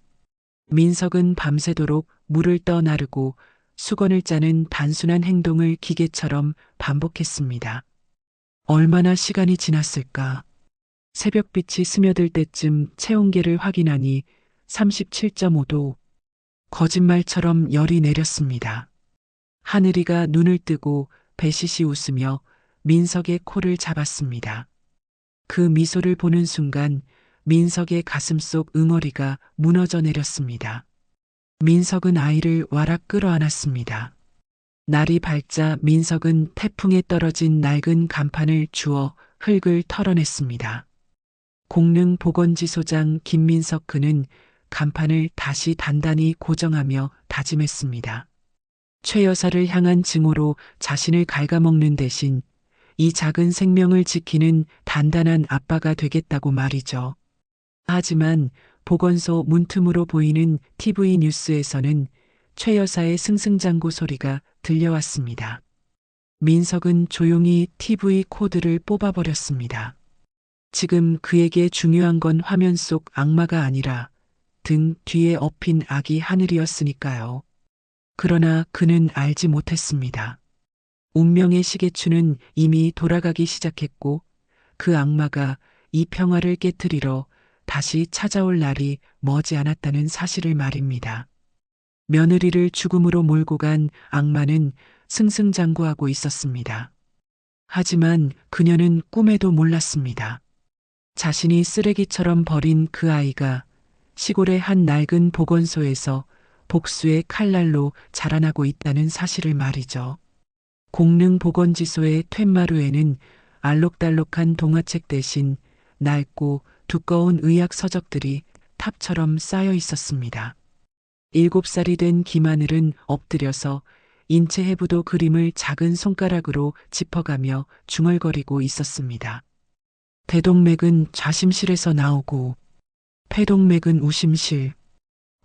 민석은 밤새도록 물을 떠 나르고 수건을 짜는 단순한 행동을 기계처럼 반복했습니다. 얼마나 시간이 지났을까? 새벽빛이 스며들 때쯤 체온계를 확인하니 37.5도. 거짓말처럼 열이 내렸습니다. 하늘이가 눈을 뜨고 배시시 웃으며 민석의 코를 잡았습니다. 그 미소를 보는 순간 민석의 가슴속 응어리가 무너져 내렸습니다. 민석은 아이를 와락 끌어안았습니다. 날이 밝자 민석은 태풍에 떨어진 낡은 간판을 주워 흙을 털어냈습니다. 공릉 보건지소장 김민석 그는 간판을 다시 단단히 고정하며 다짐했습니다. 최 여사를 향한 증오로 자신을 갉아먹는 대신 이 작은 생명을 지키는 단단한 아빠가 되겠다고 말이죠. 하지만 보건소 문틈으로 보이는 TV 뉴스에서는 최 여사의 승승장구 소리가 들려왔습니다. 민석은 조용히 TV 코드를 뽑아버렸습니다. 지금 그에게 중요한 건 화면 속 악마가 아니라 등 뒤에 엎인 아기 하늘이었으니까요. 그러나 그는 알지 못했습니다. 운명의 시계추는 이미 돌아가기 시작했고 그 악마가 이 평화를 깨트리러 다시 찾아올 날이 머지않았다는 사실을 말입니다. 며느리를 죽음으로 몰고 간 악마는 승승장구하고 있었습니다. 하지만 그녀는 꿈에도 몰랐습니다. 자신이 쓰레기처럼 버린 그 아이가 시골의 한 낡은 보건소에서 복수의 칼날로 자라나고 있다는 사실을 말이죠. 공릉 보건지소의 툇마루에는 알록달록한 동화책 대신 낡고 두꺼운 의학 서적들이 탑처럼 쌓여 있었습니다. 7살이 된 김하늘은 엎드려서 인체 해부도 그림을 작은 손가락으로 짚어가며 중얼거리고 있었습니다. 대동맥은 좌심실에서 나오고 폐동맥은 우심실.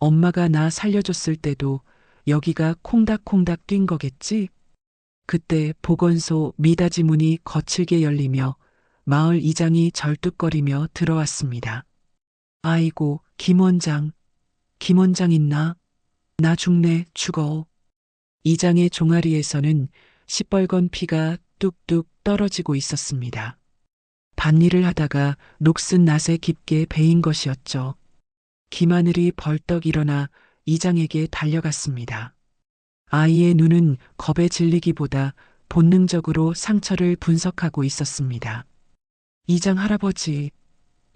엄마가 나 살려줬을 때도 여기가 콩닥콩닥 뛴 거겠지? 그때 보건소 미닫이 문이 거칠게 열리며 마을 이장이 절뚝거리며 들어왔습니다. 아이고, 김 원장. 김 원장 있나? 나 죽네, 죽어. 이장의 종아리에서는 시뻘건 피가 뚝뚝 떨어지고 있었습니다. 밭일을 하다가 녹슨 낫에 깊게 베인 것이었죠. 김하늘이 벌떡 일어나 이장에게 달려갔습니다. 아이의 눈은 겁에 질리기보다 본능적으로 상처를 분석하고 있었습니다. 이장 할아버지,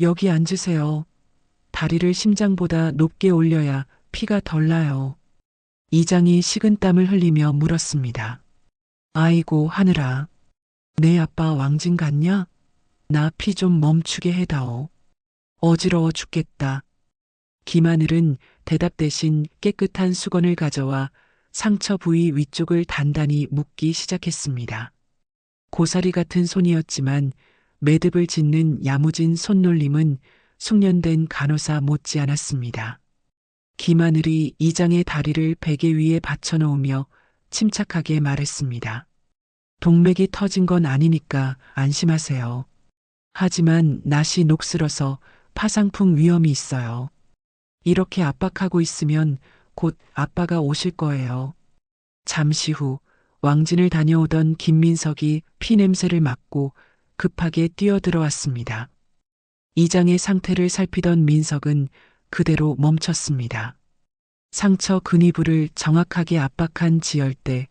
여기 앉으세요. 다리를 심장보다 높게 올려야 피가 덜 나요. 이장이 식은땀을 흘리며 물었습니다. 아이고 하늘아, 내 아빠 왕진 같냐? 나 피 좀 멈추게 해다오. 어지러워 죽겠다. 김하늘은 대답 대신 깨끗한 수건을 가져와 상처 부위 위쪽을 단단히 묶기 시작했습니다. 고사리 같은 손이었지만 매듭을 짓는 야무진 손놀림은 숙련된 간호사 못지않았습니다. 김하늘이 이장의 다리를 베개 위에 받쳐놓으며 침착하게 말했습니다. 동맥이 터진 건 아니니까 안심하세요. 하지만 낫이 녹슬어서 파상풍 위험이 있어요. 이렇게 압박하고 있으면 곧 아빠가 오실 거예요. 잠시 후 왕진을 다녀오던 김민석이 피냄새를 맡고 급하게 뛰어들어왔습니다. 이장의 상태를 살피던 민석은 그대로 멈췄습니다. 상처 근위부를 정확하게 압박한 지혈대,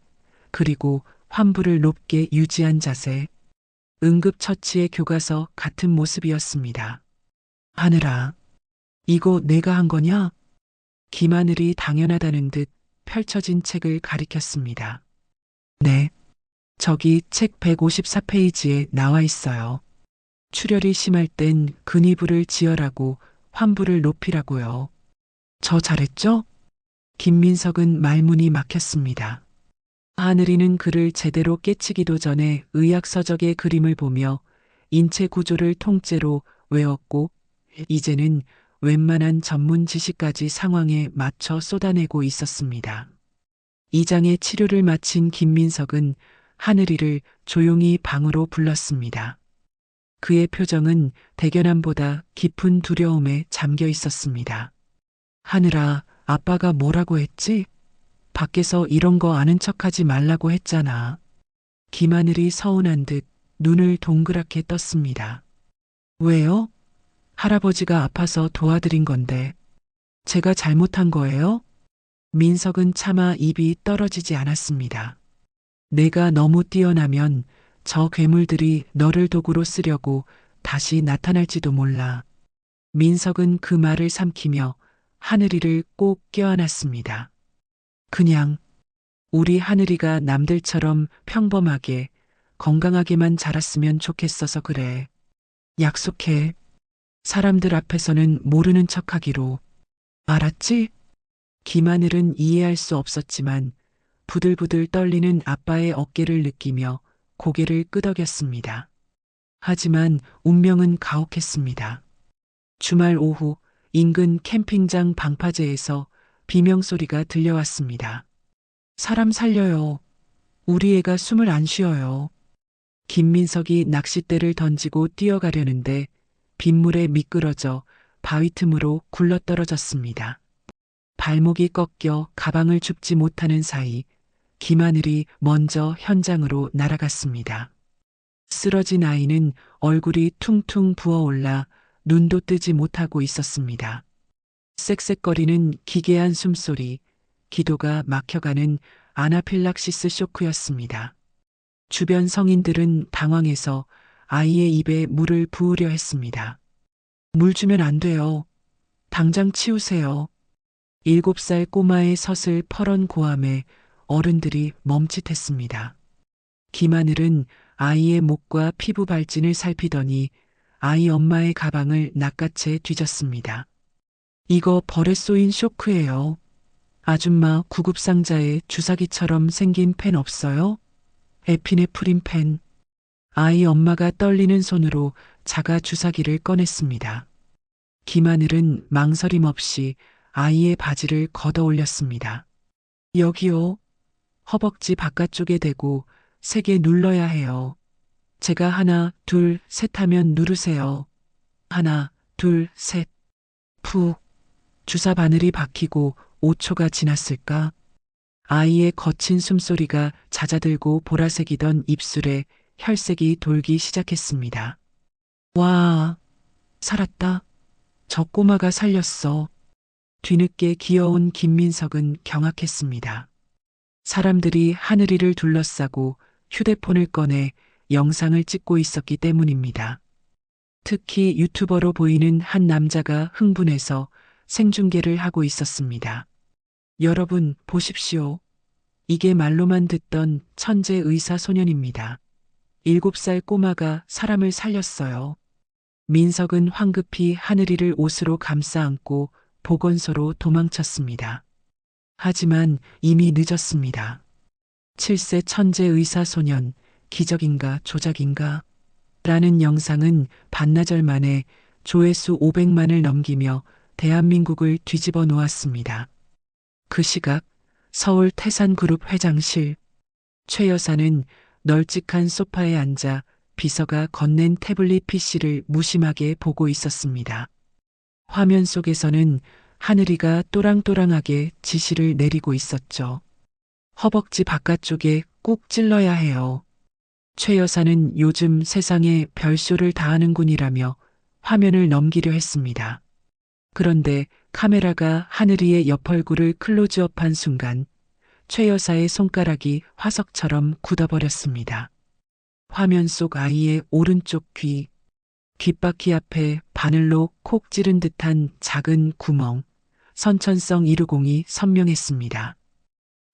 그리고 환부를 높게 유지한 자세, 응급처치의 교과서 같은 모습이었습니다. 하늘아, 이거 내가 한 거냐? 김하늘이 당연하다는 듯 펼쳐진 책을 가리켰습니다. 네, 저기 책 154페이지에 나와 있어요. 출혈이 심할 땐 근위부를 지혈하고 환부를 높이라고요. 저 잘했죠? 김민석은 말문이 막혔습니다. 하늘이는 그를 제대로 깨치기도 전에 의학서적의 그림을 보며 인체 구조를 통째로 외웠고 이제는 웬만한 전문 지식까지 상황에 맞춰 쏟아내고 있었습니다. 이장의 치료를 마친 김민석은 하늘이를 조용히 방으로 불렀습니다. 그의 표정은 대견함보다 깊은 두려움에 잠겨 있었습니다. 하늘아, 아빠가 뭐라고 했지? 밖에서 이런 거 아는 척하지 말라고 했잖아. 김하늘이 서운한 듯 눈을 동그랗게 떴습니다. 왜요? 할아버지가 아파서 도와드린 건데 제가 잘못한 거예요? 민석은 차마 입이 떨어지지 않았습니다. 내가 너무 뛰어나면 저 괴물들이 너를 도구로 쓰려고 다시 나타날지도 몰라. 민석은 그 말을 삼키며 하늘이를 꼭 껴안았습니다. 그냥 우리 하늘이가 남들처럼 평범하게 건강하게만 자랐으면 좋겠어서 그래. 약속해. 사람들 앞에서는 모르는 척하기로. 알았지? 김하늘은 이해할 수 없었지만 부들부들 떨리는 아빠의 어깨를 느끼며 고개를 끄덕였습니다. 하지만 운명은 가혹했습니다. 주말 오후 인근 캠핑장 방파제에서 비명소리가 들려왔습니다. 사람 살려요. 우리 애가 숨을 안 쉬어요. 김민석이 낚싯대를 던지고 뛰어가려는데 빗물에 미끄러져 바위 틈으로 굴러떨어졌습니다. 발목이 꺾여 가방을 줍지 못하는 사이 김하늘이 먼저 현장으로 날아갔습니다. 쓰러진 아이는 얼굴이 퉁퉁 부어올라 눈도 뜨지 못하고 있었습니다. 쌕쌕거리는 기괴한 숨소리, 기도가 막혀가는 아나필락시스 쇼크였습니다. 주변 성인들은 당황해서 아이의 입에 물을 부으려 했습니다. 물 주면 안 돼요. 당장 치우세요. 7살 꼬마의 서슬 퍼런 고함에 어른들이 멈칫했습니다. 김하늘은 아이의 목과 피부 발진을 살피더니 아이 엄마의 가방을 낚아채 뒤졌습니다. 이거 벌에 쏘인 쇼크예요. 아줌마 구급상자에 주사기처럼 생긴 펜 없어요? 에피네프린 펜. 아이 엄마가 떨리는 손으로 자가 주사기를 꺼냈습니다. 김하늘은 망설임 없이 아이의 바지를 걷어 올렸습니다. 여기요. 허벅지 바깥쪽에 대고 3개 눌러야 해요. 제가 하나, 둘, 셋 하면 누르세요. 하나, 둘, 셋. 푹. 주사 바늘이 박히고 5초가 지났을까? 아이의 거친 숨소리가 잦아들고 보라색이던 입술에 혈색이 돌기 시작했습니다. 와, 살았다. 저 꼬마가 살렸어. 뒤늦게 기어온 김민석은 경악했습니다. 사람들이 하늘이를 둘러싸고 휴대폰을 꺼내 영상을 찍고 있었기 때문입니다. 특히 유튜버로 보이는 한 남자가 흥분해서 생중계를 하고 있었습니다. 여러분, 보십시오. 이게 말로만 듣던 천재 의사 소년입니다. 7살 꼬마가 사람을 살렸어요. 민석은 황급히 하늘이를 옷으로 감싸 안고 보건소로 도망쳤습니다. 하지만 이미 늦었습니다. 7세 천재 의사 소년, 기적인가 조작인가? 라는 영상은 반나절 만에 조회수 500만을 넘기며 대한민국을 뒤집어 놓았습니다. 그 시각 서울 태산그룹 회장실, 최 여사는 널찍한 소파에 앉아 비서가 건넨 태블릿 PC를 무심하게 보고 있었습니다. 화면 속에서는 하늘이가 또랑또랑하게 지시를 내리고 있었죠. 허벅지 바깥쪽에 꾹 찔러야 해요. 최 여사는 요즘 세상에 별쇼를 다 하는군이라며 화면을 넘기려 했습니다. 그런데 카메라가 하늘이의 옆 얼굴을 클로즈업한 순간 최 여사의 손가락이 화석처럼 굳어버렸습니다. 화면 속 아이의 오른쪽 귀, 귓바퀴 앞에 바늘로 콕 찌른 듯한 작은 구멍, 선천성 이루공이 선명했습니다.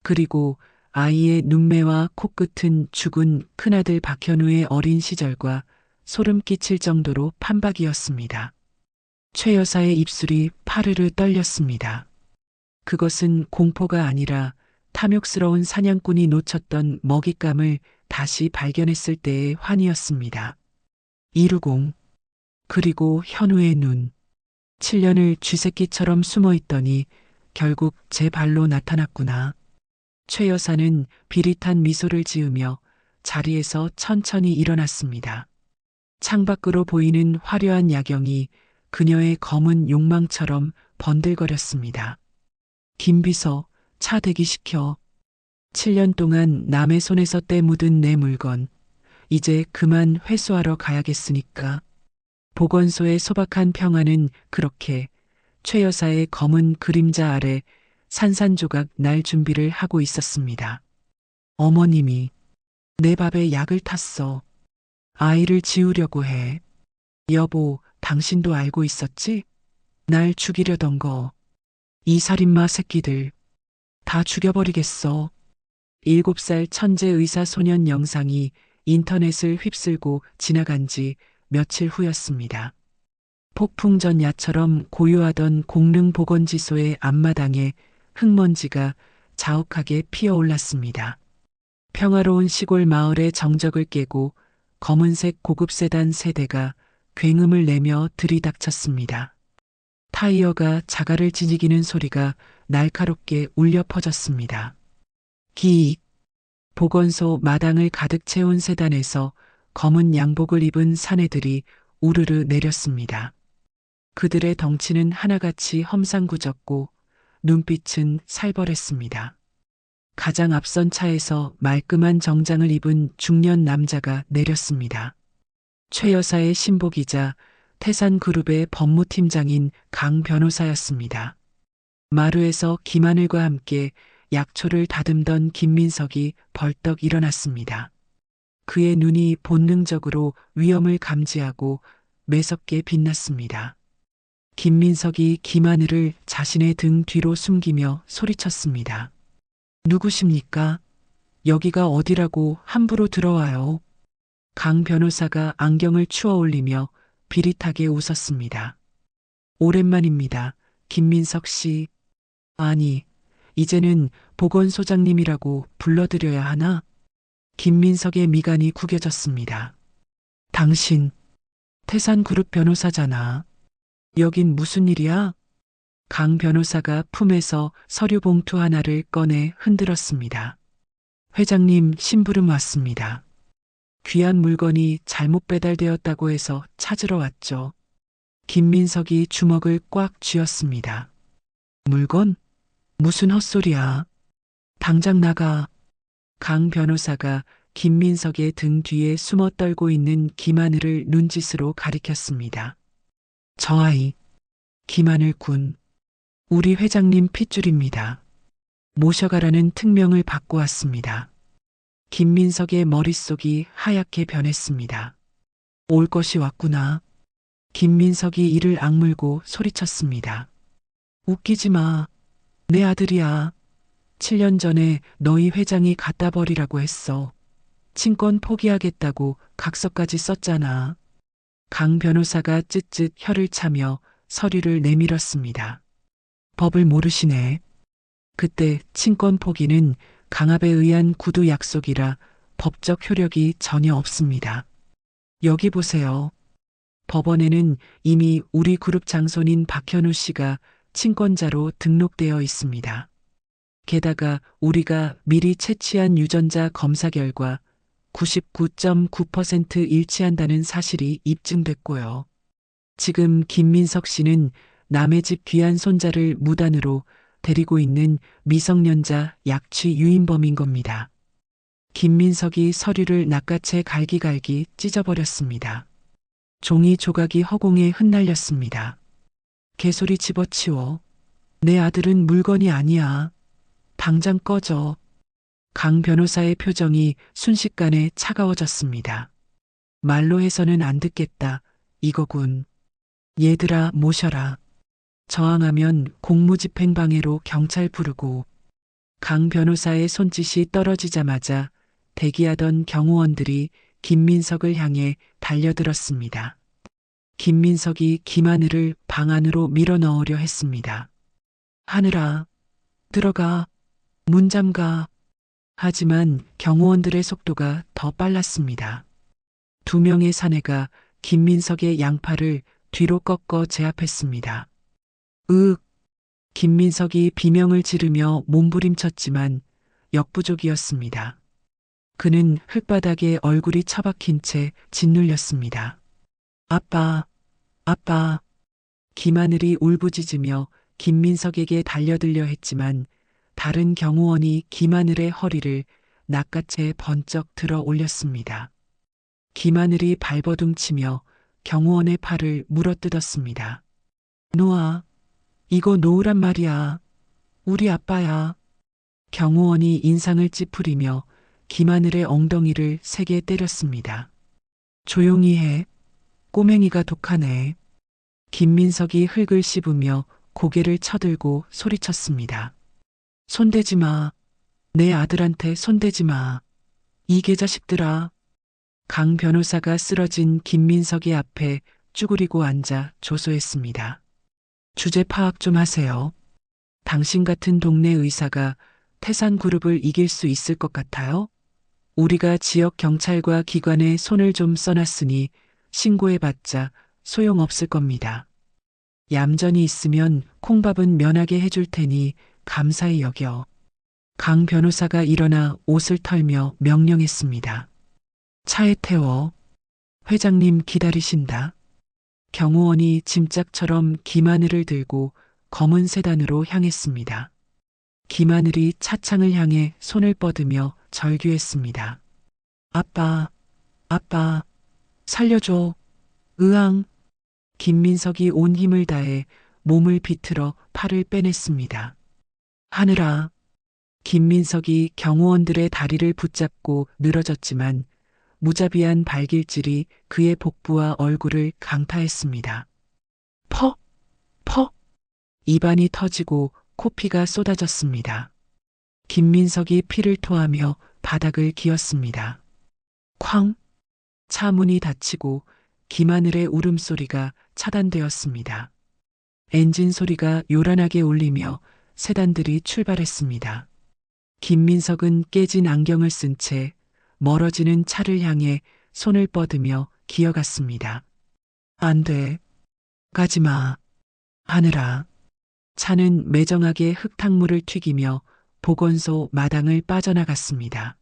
그리고 아이의 눈매와 코끝은 죽은 큰아들 박현우의 어린 시절과 소름 끼칠 정도로 판박이었습니다. 최 여사의 입술이 파르르 떨렸습니다. 그것은 공포가 아니라 탐욕스러운 사냥꾼이 놓쳤던 먹잇감을 다시 발견했을 때의 환희였습니다. 이루공, 그리고 현우의 눈. 7년을 쥐새끼처럼 숨어있더니 결국 제 발로 나타났구나. 최 여사는 비릿한 미소를 지으며 자리에서 천천히 일어났습니다. 창밖으로 보이는 화려한 야경이 그녀의 검은 욕망처럼 번들거렸습니다. 김비서, 차 대기시켜. 7년 동안 남의 손에서 떼묻은 내 물건, 이제 그만 회수하러 가야겠으니까. 보건소의 소박한 평화는 그렇게 최 여사의 검은 그림자 아래 산산조각 날 준비를 하고 있었습니다. 어머님이 내 밥에 약을 탔어. 아이를 지우려고 해. 여보, 당신도 알고 있었지? 날 죽이려던 거. 이 살인마 새끼들. 다 죽여버리겠어. 7살 천재 의사 소년 영상이 인터넷을 휩쓸고 지나간 지 며칠 후였습니다. 폭풍 전 야처럼 고요하던 공릉보건지소의 앞마당에 흙먼지가 자욱하게 피어올랐습니다. 평화로운 시골 마을의 정적을 깨고 검은색 고급 세단 3대가 굉음을 내며 들이닥쳤습니다. 타이어가 자갈을 지지기는 소리가 날카롭게 울려 퍼졌습니다. 기익. 보건소 마당을 가득 채운 세단에서 검은 양복을 입은 사내들이 우르르 내렸습니다. 그들의 덩치는 하나같이 험상궂었고 눈빛은 살벌했습니다. 가장 앞선 차에서 말끔한 정장을 입은 중년 남자가 내렸습니다. 최 여사의 신복이자 태산그룹의 법무팀장인 강 변호사였습니다. 마루에서 김하늘과 함께 약초를 다듬던 김민석이 벌떡 일어났습니다. 그의 눈이 본능적으로 위험을 감지하고 매섭게 빛났습니다. 김민석이 김하늘을 자신의 등 뒤로 숨기며 소리쳤습니다. 누구십니까? 여기가 어디라고 함부로 들어와요. 강 변호사가 안경을 추어 올리며 비릿하게 웃었습니다. 오랜만입니다. 김민석 씨. 아니, 이제는 보건소장님이라고 불러드려야 하나? 김민석의 미간이 구겨졌습니다. 당신, 태산그룹 변호사잖아. 여긴 무슨 일이야? 강 변호사가 품에서 서류 봉투 하나를 꺼내 흔들었습니다. 회장님 심부름 왔습니다. 귀한 물건이 잘못 배달되었다고 해서 찾으러 왔죠. 김민석이 주먹을 꽉 쥐었습니다. 물건? 무슨 헛소리야. 당장 나가. 강 변호사가 김민석의 등 뒤에 숨어 떨고 있는 김하늘을 눈짓으로 가리켰습니다. 저 아이, 김하늘 군. 우리 회장님 핏줄입니다. 모셔가라는 특명을 받고 왔습니다. 김민석의 머릿속이 하얗게 변했습니다. 올 것이 왔구나. 김민석이 이를 악물고 소리쳤습니다. 웃기지 마. 내 아들이야. 7년 전에 너희 회장이 갖다 버리라고 했어. 친권 포기하겠다고 각서까지 썼잖아. 강 변호사가 쯧쯧 혀를 차며 서류를 내밀었습니다. 법을 모르시네. 그때 친권 포기는 강압에 의한 구두 약속이라 법적 효력이 전혀 없습니다. 여기 보세요. 법원에는 이미 우리 그룹 장손인 박현우 씨가 친권자로 등록되어 있습니다. 게다가 우리가 미리 채취한 유전자 검사 결과 99.9% 일치한다는 사실이 입증됐고요. 지금 김민석 씨는 남의 집 귀한 손자를 무단으로 데리고 있는 미성년자 약취 유인범인 겁니다. 김민석이 서류를 낚아채 갈기갈기 찢어버렸습니다. 종이 조각이 허공에 흩날렸습니다. 개소리 집어치워. 내 아들은 물건이 아니야. 당장 꺼져. 강 변호사의 표정이 순식간에 차가워졌습니다. 말로 해서는 안 듣겠다. 이거군. 얘들아 모셔라. 저항하면 공무집행방해로 경찰 부르고. 강 변호사의 손짓이 떨어지자마자 대기하던 경호원들이 김민석을 향해 달려들었습니다. 김민석이 김하늘을 방 안으로 밀어 넣으려 했습니다. 하늘아, 들어가. 문 잠가. 하지만 경호원들의 속도가 더 빨랐습니다. 2명의 사내가 김민석의 양팔을 뒤로 꺾어 제압했습니다. 으윽! 김민석이 비명을 지르며 몸부림쳤지만 역부족이었습니다. 그는 흙바닥에 얼굴이 처박힌 채 짓눌렸습니다. 아빠, 아빠. 김하늘이 울부짖으며 김민석에게 달려들려 했지만 다른 경호원이 김하늘의 허리를 낚아채 번쩍 들어 올렸습니다. 김하늘이 발버둥치며 경호원의 팔을 물어뜯었습니다. 놓아. 이거 놓으란 말이야. 우리 아빠야. 경호원이 인상을 찌푸리며 김하늘의 엉덩이를 세게 때렸습니다. 조용히 해. 꼬맹이가 독하네. 김민석이 흙을 씹으며 고개를 쳐들고 소리쳤습니다. 손대지 마. 내 아들한테 손대지 마. 이 개자식들아. 강 변호사가 쓰러진 김민석의 앞에 쭈그리고 앉아 조소했습니다. 주제 파악 좀 하세요. 당신 같은 동네 의사가 태산그룹을 이길 수 있을 것 같아요? 우리가 지역 경찰과 기관에 손을 좀 써놨으니 신고해봤자 소용없을 겁니다. 얌전히 있으면 콩밥은 면하게 해줄 테니 감사히 여겨. 강 변호사가 일어나 옷을 털며 명령했습니다. 차에 태워. 회장님 기다리신다. 경호원이 짐짝처럼 김하늘을 들고 검은 세단으로 향했습니다. 김하늘이 차창을 향해 손을 뻗으며 절규했습니다. 아빠, 아빠, 살려줘. 으앙. 김민석이 온 힘을 다해 몸을 비틀어 팔을 빼냈습니다. 하늘아. 김민석이 경호원들의 다리를 붙잡고 늘어졌지만 무자비한 발길질이 그의 복부와 얼굴을 강타했습니다. 퍽! 퍽! 입안이 터지고 코피가 쏟아졌습니다. 김민석이 피를 토하며 바닥을 기었습니다. 쾅! 차 문이 닫히고 김하늘의 울음소리가 차단되었습니다. 엔진 소리가 요란하게 울리며 세단들이 출발했습니다. 김민석은 깨진 안경을 쓴 채 멀어지는 차를 향해 손을 뻗으며 기어갔습니다. 안 돼. 가지 마. 하늘아. 차는 매정하게 흙탕물을 튀기며 보건소 마당을 빠져나갔습니다.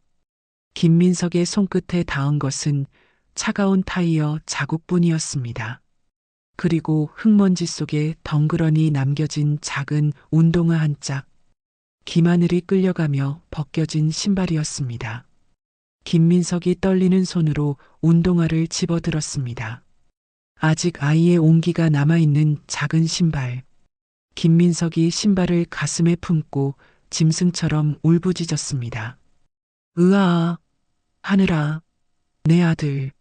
김민석의 손끝에 닿은 것은 차가운 타이어 자국뿐이었습니다. 그리고 흙먼지 속에 덩그러니 남겨진 작은 운동화 한 짝. 김하늘이 끌려가며 벗겨진 신발이었습니다. 김민석이 떨리는 손으로 운동화를 집어들었습니다. 아직 아이의 온기가 남아있는 작은 신발. 김민석이 신발을 가슴에 품고 짐승처럼 울부짖었습니다. 으아, 하늘아, 내 아들,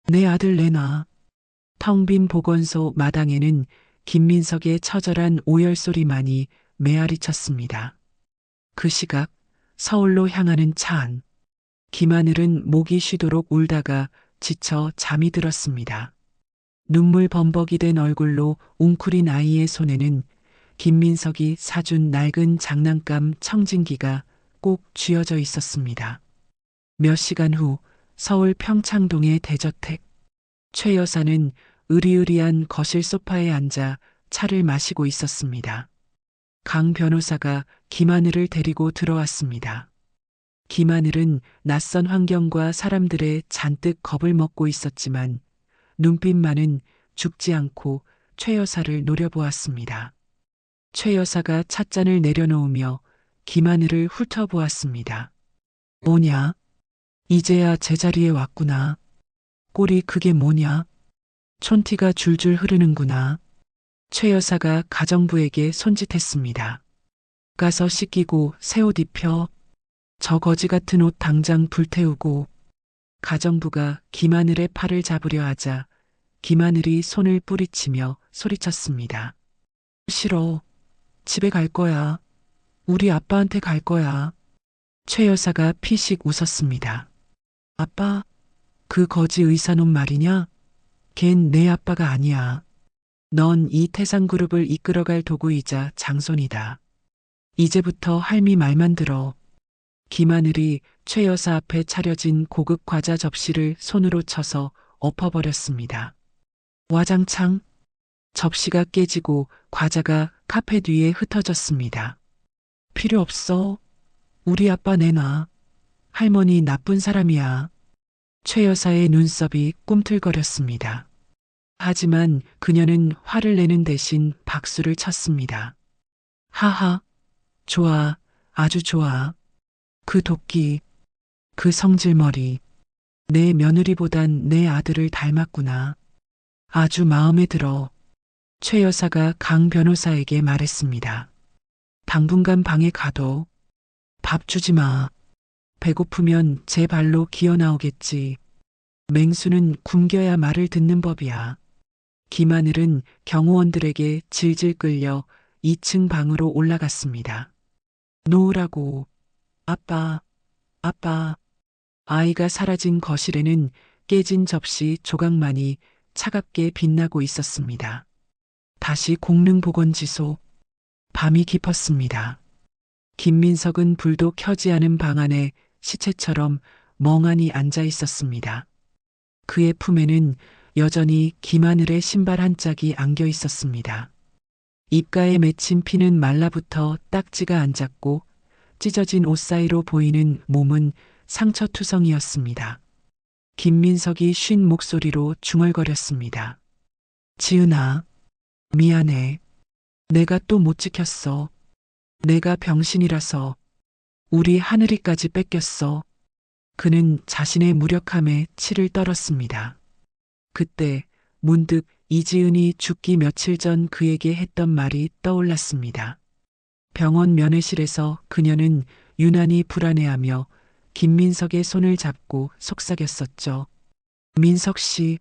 내 아들 내놔. 텅 빈 보건소 마당에는 김민석의 처절한 오열소리만이 메아리쳤습니다. 그 시각 서울로 향하는 차 안. 김하늘은 목이 쉬도록 울다가 지쳐 잠이 들었습니다. 눈물 범벅이 된 얼굴로 웅크린 아이의 손에는 김민석이 사준 낡은 장난감 청진기가 꼭 쥐어져 있었습니다. 몇 시간 후 서울 평창동의 대저택. 최 여사는 으리으리한 거실 소파에 앉아 차를 마시고 있었습니다. 강 변호사가 김하늘을 데리고 들어왔습니다. 김하늘은 낯선 환경과 사람들의 잔뜩 겁을 먹고 있었지만 눈빛만은 죽지 않고 최 여사를 노려보았습니다. 최 여사가 찻잔을 내려놓으며 김하늘을 훑어보았습니다. 뭐냐? 이제야 제자리에 왔구나. 꼴이 그게 뭐냐? 촌티가 줄줄 흐르는구나. 최 여사가 가정부에게 손짓했습니다. 가서 씻기고 새 옷 입혀. 저 거지 같은 옷 당장 불태우고. 가정부가 김하늘의 팔을 잡으려 하자 김하늘이 손을 뿌리치며 소리쳤습니다. 싫어. 집에 갈 거야. 우리 아빠한테 갈 거야. 최 여사가 피식 웃었습니다. 아빠, 그 거지 의사놈 말이냐? 걘 내 아빠가 아니야. 넌 이 태상그룹을 이끌어갈 도구이자 장손이다. 이제부터 할미 말만 들어. 김하늘이 최 여사 앞에 차려진 고급 과자 접시를 손으로 쳐서 엎어버렸습니다. 와장창. 접시가 깨지고 과자가 카펫 위에 흩어졌습니다. 필요 없어. 우리 아빠 내놔. 할머니 나쁜 사람이야. 최 여사의 눈썹이 꿈틀거렸습니다. 하지만 그녀는 화를 내는 대신 박수를 쳤습니다. 하하, 좋아, 아주 좋아. 그 도끼, 그 성질머리, 내 며느리보단 내 아들을 닮았구나. 아주 마음에 들어. 최 여사가 강 변호사에게 말했습니다. 당분간 방에 가둬. 밥 주지 마. 배고프면 제 발로 기어 나오겠지. 맹수는 굶겨야 말을 듣는 법이야. 김하늘은 경호원들에게 질질 끌려 2층 방으로 올라갔습니다. 놓으라고. 아빠, 아빠. 아이가 사라진 거실에는 깨진 접시 조각만이 차갑게 빛나고 있었습니다. 다시 공릉보건지소. 밤이 깊었습니다. 김민석은 불도 켜지 않은 방 안에 시체처럼 멍하니 앉아 있었습니다. 그의 품에는 여전히 김하늘의 신발 한 짝이 안겨 있었습니다. 입가에 맺힌 피는 말라붙어 딱지가 앉았고 찢어진 옷 사이로 보이는 몸은 상처투성이었습니다. 김민석이 쉰 목소리로 중얼거렸습니다. 지은아, 미안해. 내가 또 못 지켰어. 내가 병신이라서 우리 하늘이까지 뺏겼어. 그는 자신의 무력함에 치를 떨었습니다. 그때 문득 이지은이 죽기 며칠 전 그에게 했던 말이 떠올랐습니다. 병원 면회실에서 그녀는 유난히 불안해하며 김민석의 손을 잡고 속삭였었죠. 민석 씨,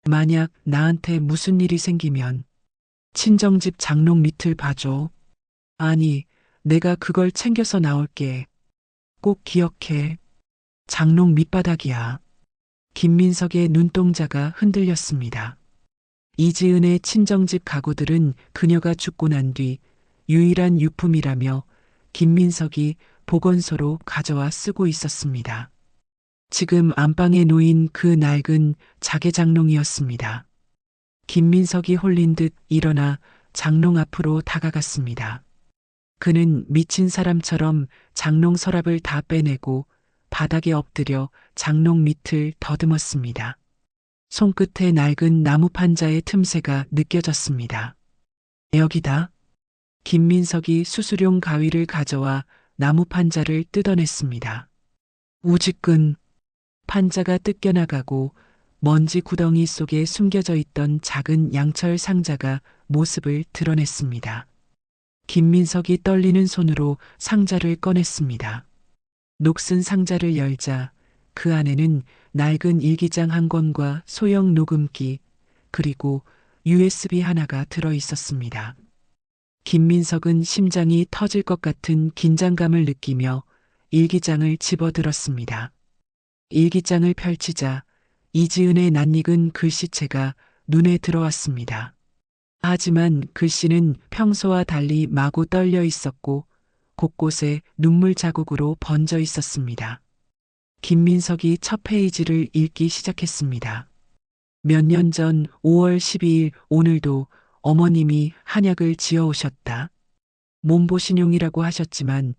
만약 나한테 무슨 일이 생기면 친정집 장롱 밑을 봐줘. 아니, 내가 그걸 챙겨서 나올게. 꼭 기억해. 장롱 밑바닥이야. 김민석의 눈동자가 흔들렸습니다. 이지은의 친정집 가구들은 그녀가 죽고 난 뒤 유일한 유품이라며 김민석이 보건소로 가져와 쓰고 있었습니다. 지금 안방에 놓인 그 낡은 자개장롱이었습니다. 김민석이 홀린 듯 일어나 장롱 앞으로 다가갔습니다. 그는 미친 사람처럼 장롱 서랍을 다 빼내고 바닥에 엎드려 장롱 밑을 더듬었습니다. 손끝에 낡은 나무 판자의 틈새가 느껴졌습니다. 여기다. 김민석이 수술용 가위를 가져와 나무 판자를 뜯어냈습니다. 우지끈 판자가 뜯겨나가고 먼지 구덩이 속에 숨겨져 있던 작은 양철 상자가 모습을 드러냈습니다. 김민석이 떨리는 손으로 상자를 꺼냈습니다. 녹슨 상자를 열자 그 안에는 낡은 일기장 한 권과 소형 녹음기 그리고 USB 하나가 들어 있었습니다. 김민석은 심장이 터질 것 같은 긴장감을 느끼며 일기장을 집어들었습니다. 일기장을 펼치자 이지은의 낯익은 글씨체가 눈에 들어왔습니다. 하지만 글씨는 평소와 달리 마구 떨려 있었고 곳곳에 눈물 자국으로 번져 있었습니다. 김민석이 첫 페이지를 읽기 시작했습니다. 몇 년 전 5월 12일 오늘도 어머님이 한약을 지어 오셨다. 몸보신용이라고 하셨지만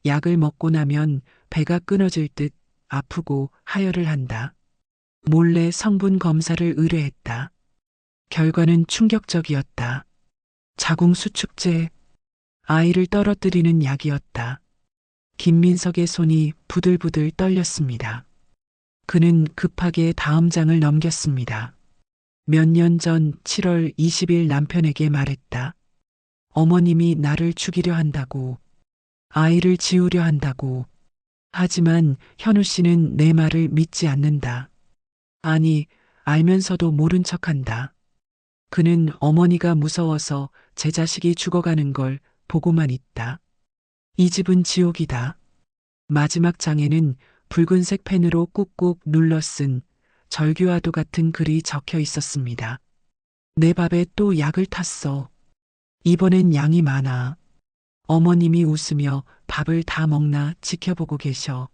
약을 먹고 나면 배가 끊어질 듯 아프고 하혈을 한다. 몰래 성분 검사를 의뢰했다. 결과는 충격적이었다. 자궁 수축제, 아이를 떨어뜨리는 약이었다. 김민석의 손이 부들부들 떨렸습니다. 그는 급하게 다음 장을 넘겼습니다. 몇 년 전 7월 20일 남편에게 말했다. 어머님이 나를 죽이려 한다고, 아이를 지우려 한다고. 하지만 현우 씨는 내 말을 믿지 않는다. 아니, 알면서도 모른 척한다. 그는 어머니가 무서워서 제 자식이 죽어가는 걸 보고만 있다. 이 집은 지옥이다. 마지막 장에는 붉은색 펜으로 꾹꾹 눌러 쓴 절규와도 같은 글이 적혀 있었습니다. 내 밥에 또 약을 탔어. 이번엔 양이 많아. 어머님이 웃으며 밥을 다 먹나 지켜보고 계셔.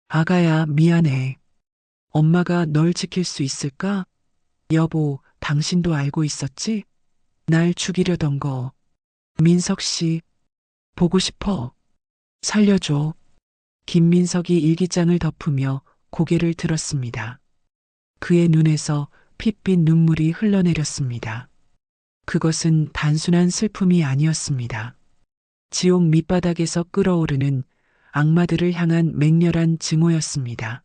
아가야, 미안해. 엄마가 널 지킬 수 있을까? 여보, 당신도 알고 있었지? 날 죽이려던 거. 민석 씨, 보고 싶어. 살려줘. 김민석이 일기장을 덮으며 고개를 들었습니다. 그의 눈에서 핏빛 눈물이 흘러내렸습니다. 그것은 단순한 슬픔이 아니었습니다. 지옥 밑바닥에서 끓어오르는 악마들을 향한 맹렬한 증오였습니다.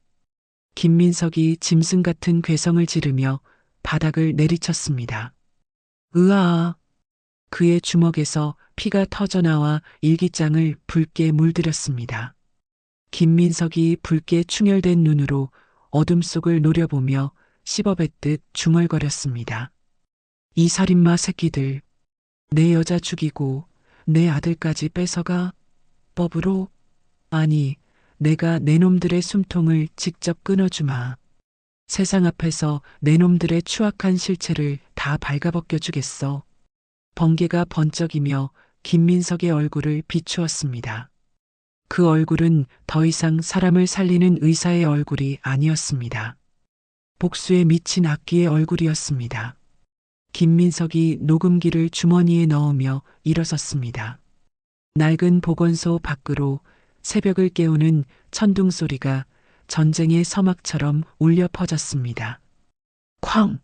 김민석이 짐승 같은 괴성을 지르며 바닥을 내리쳤습니다. 으아! 그의 주먹에서 피가 터져나와 일기장을 붉게 물들였습니다. 김민석이 붉게 충혈된 눈으로 어둠 속을 노려보며 씹어뱉듯 중얼거렸습니다. 이 살인마 새끼들, 내 여자 죽이고 내 아들까지 뺏어가? 법으로? 아니, 내가 내 놈들의 숨통을 직접 끊어주마. 세상 앞에서 내 놈들의 추악한 실체를 다 발가벗겨 주겠어. 번개가 번쩍이며 김민석의 얼굴을 비추었습니다. 그 얼굴은 더 이상 사람을 살리는 의사의 얼굴이 아니었습니다. 복수에 미친 악기의 얼굴이었습니다. 김민석이 녹음기를 주머니에 넣으며 일어섰습니다. 낡은 보건소 밖으로 새벽을 깨우는 천둥 소리가 전쟁의 서막처럼 울려 퍼졌습니다. 쾅!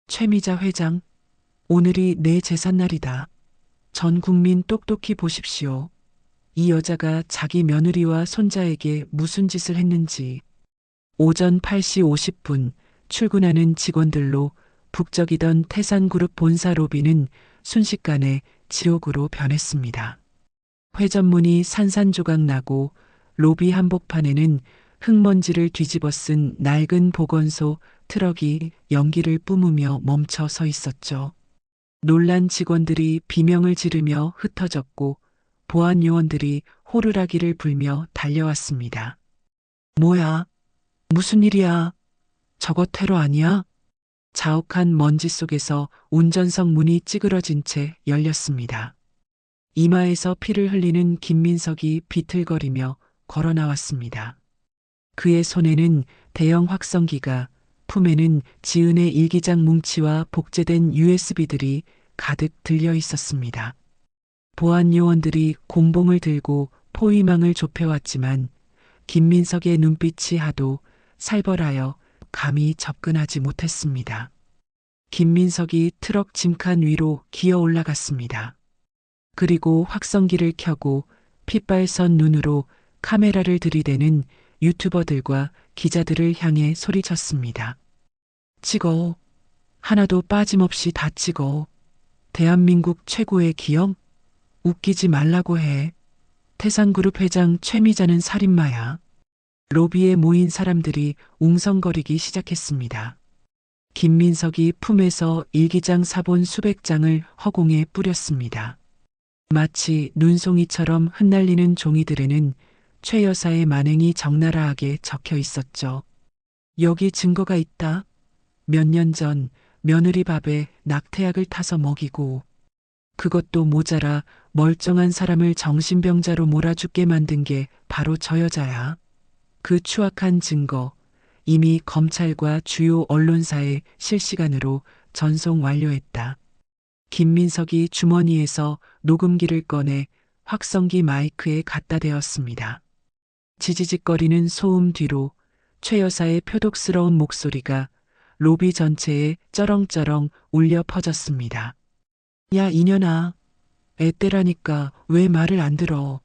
최미자 회장, 오늘이 내 제삿날이다. 전 국민 똑똑히 보십시오. 이 여자가 자기 며느리와 손자에게 무슨 짓을 했는지. 오전 8시 50분 출근하는 직원들로 북적이던 태산그룹 본사 로비는 순식간에 지옥으로 변했습니다. 회전문이 산산조각 나고 로비 한복판에는 흙먼지를 뒤집어 쓴 낡은 보건소 트럭이 연기를 뿜으며 멈춰 서 있었죠. 놀란 직원들이 비명을 지르며 흩어졌고 보안 요원들이 호루라기를 불며 달려왔습니다. 뭐야? 무슨 일이야? 저거 테러 아니야? 자욱한 먼지 속에서 운전석 문이 찌그러진 채 열렸습니다. 이마에서 피를 흘리는 김민석이 비틀거리며 걸어 나왔습니다. 그의 손에는 대형 확성기가, 품에는 지은의 일기장 뭉치와 복제된 USB들이 가득 들려 있었습니다. 보안 요원들이 공봉을 들고 포위망을 좁혀왔지만 김민석의 눈빛이 하도 살벌하여 감히 접근하지 못했습니다. 김민석이 트럭 짐칸 위로 기어 올라갔습니다. 그리고 확성기를 켜고 핏발선 눈으로 카메라를 들이대는 유튜버들과 기자들을 향해 소리쳤습니다. 찍어. 하나도 빠짐없이 다 찍어. 대한민국 최고의 기업? 웃기지 말라고 해. 태산그룹 회장 최미자는 살인마야. 로비에 모인 사람들이 웅성거리기 시작했습니다. 김민석이 품에서 일기장 사본 수백 장을 허공에 뿌렸습니다. 마치 눈송이처럼 흩날리는 종이들에는 최 여사의 만행이 적나라하게 적혀 있었죠. 여기 증거가 있다. 몇 년 전 며느리 밥에 낙태약을 타서 먹이고 그것도 모자라 멀쩡한 사람을 정신병자로 몰아죽게 만든 게 바로 저 여자야. 그 추악한 증거 이미 검찰과 주요 언론사에 실시간으로 전송 완료했다. 김민석이 주머니에서 녹음기를 꺼내 확성기 마이크에 갖다 대었습니다. 지지직거리는 소음 뒤로 최 여사의 표독스러운 목소리가 로비 전체에 쩌렁쩌렁 울려 퍼졌습니다. 야 이년아, 애 때라니까 왜 말을 안 들어.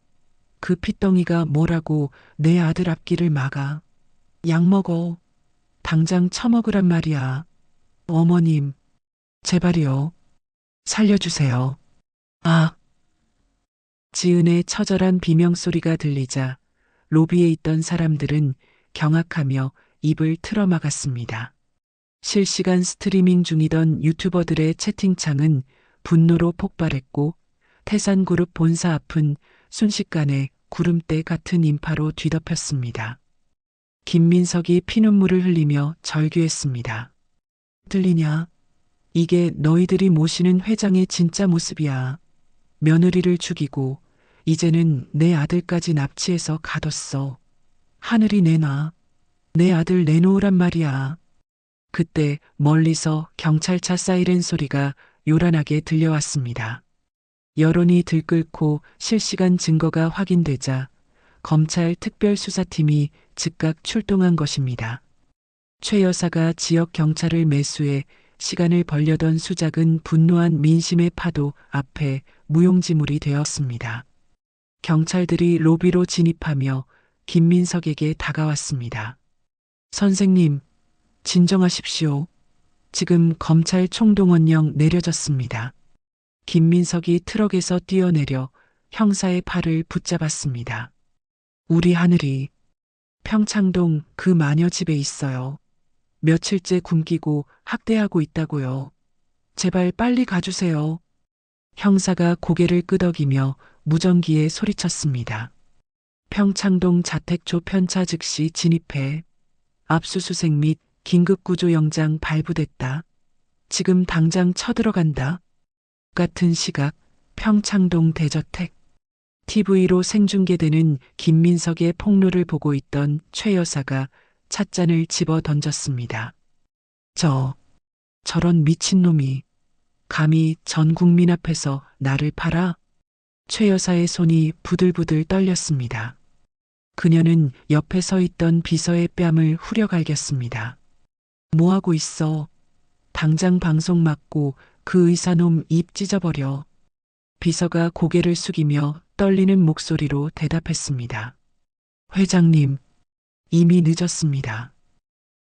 그 핏덩이가 뭐라고 내 아들 앞길을 막아. 약 먹어. 당장 처먹으란 말이야. 어머님, 제발이요. 살려주세요. 아. 지은의 처절한 비명소리가 들리자 로비에 있던 사람들은 경악하며 입을 틀어막았습니다. 실시간 스트리밍 중이던 유튜버들의 채팅창은 분노로 폭발했고 태산그룹 본사 앞은 순식간에 구름대 같은 인파로 뒤덮였습니다. 김민석이 피눈물을 흘리며 절규했습니다. 들리냐? 이게 너희들이 모시는 회장의 진짜 모습이야. 며느리를 죽이고 이제는 내 아들까지 납치해서 가뒀어. 하늘이 내놔. 내 아들 내놓으란 말이야. 그때 멀리서 경찰차 사이렌 소리가 요란하게 들려왔습니다. 여론이 들끓고 실시간 증거가 확인되자 검찰 특별수사팀이 즉각 출동한 것입니다. 최 여사가 지역 경찰을 매수해 시간을 벌려던 수작은 분노한 민심의 파도 앞에 무용지물이 되었습니다. 경찰들이 로비로 진입하며 김민석에게 다가왔습니다. 선생님, 진정하십시오. 지금 검찰 총동원령 내려졌습니다. 김민석이 트럭에서 뛰어내려 형사의 팔을 붙잡았습니다. 우리 하늘이 평창동 그 마녀 집에 있어요. 며칠째 굶기고 학대하고 있다고요. 제발 빨리 가주세요. 형사가 고개를 끄덕이며 무전기에 소리쳤습니다. 평창동 자택조 편차 즉시 진입해. 압수수색 및 긴급구조영장 발부됐다. 지금 당장 쳐들어간다. 같은 시각 평창동 대저택. TV로 생중계되는 김민석의 폭로를 보고 있던 최 여사가 찻잔을 집어 던졌습니다. 저런 미친놈이 감히 전 국민 앞에서 나를 팔아? 최 여사의 손이 부들부들 떨렸습니다. 그녀는 옆에 서 있던 비서의 뺨을 후려갈겼습니다. 뭐하고 있어? 당장 방송 막고 그 의사놈 입 찢어버려. 비서가 고개를 숙이며 떨리는 목소리로 대답했습니다. 회장님, 이미 늦었습니다.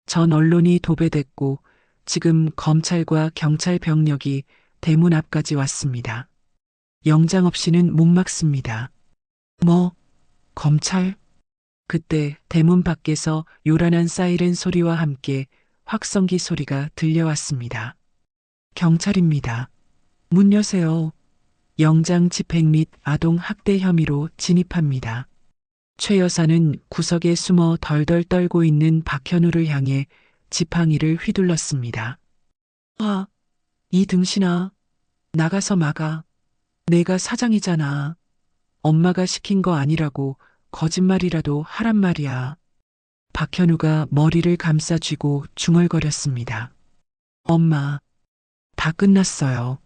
전 언론이 도배됐고 지금 검찰과 경찰 병력이 대문 앞까지 왔습니다. 영장 없이는 못 막습니다. 뭐, 검찰? 그때 대문 밖에서 요란한 사이렌 소리와 함께 확성기 소리가 들려왔습니다. 경찰입니다. 문 여세요. 영장 집행 및 아동 학대 혐의로 진입합니다. 최 여사는 구석에 숨어 덜덜 떨고 있는 박현우를 향해 지팡이를 휘둘렀습니다. 아, 이 등신아, 나가서 막아. 내가 사장이잖아. 엄마가 시킨 거 아니라고 거짓말이라도 하란 말이야. 박현우가 머리를 감싸 쥐고 중얼거렸습니다. 엄마, 다 끝났어요.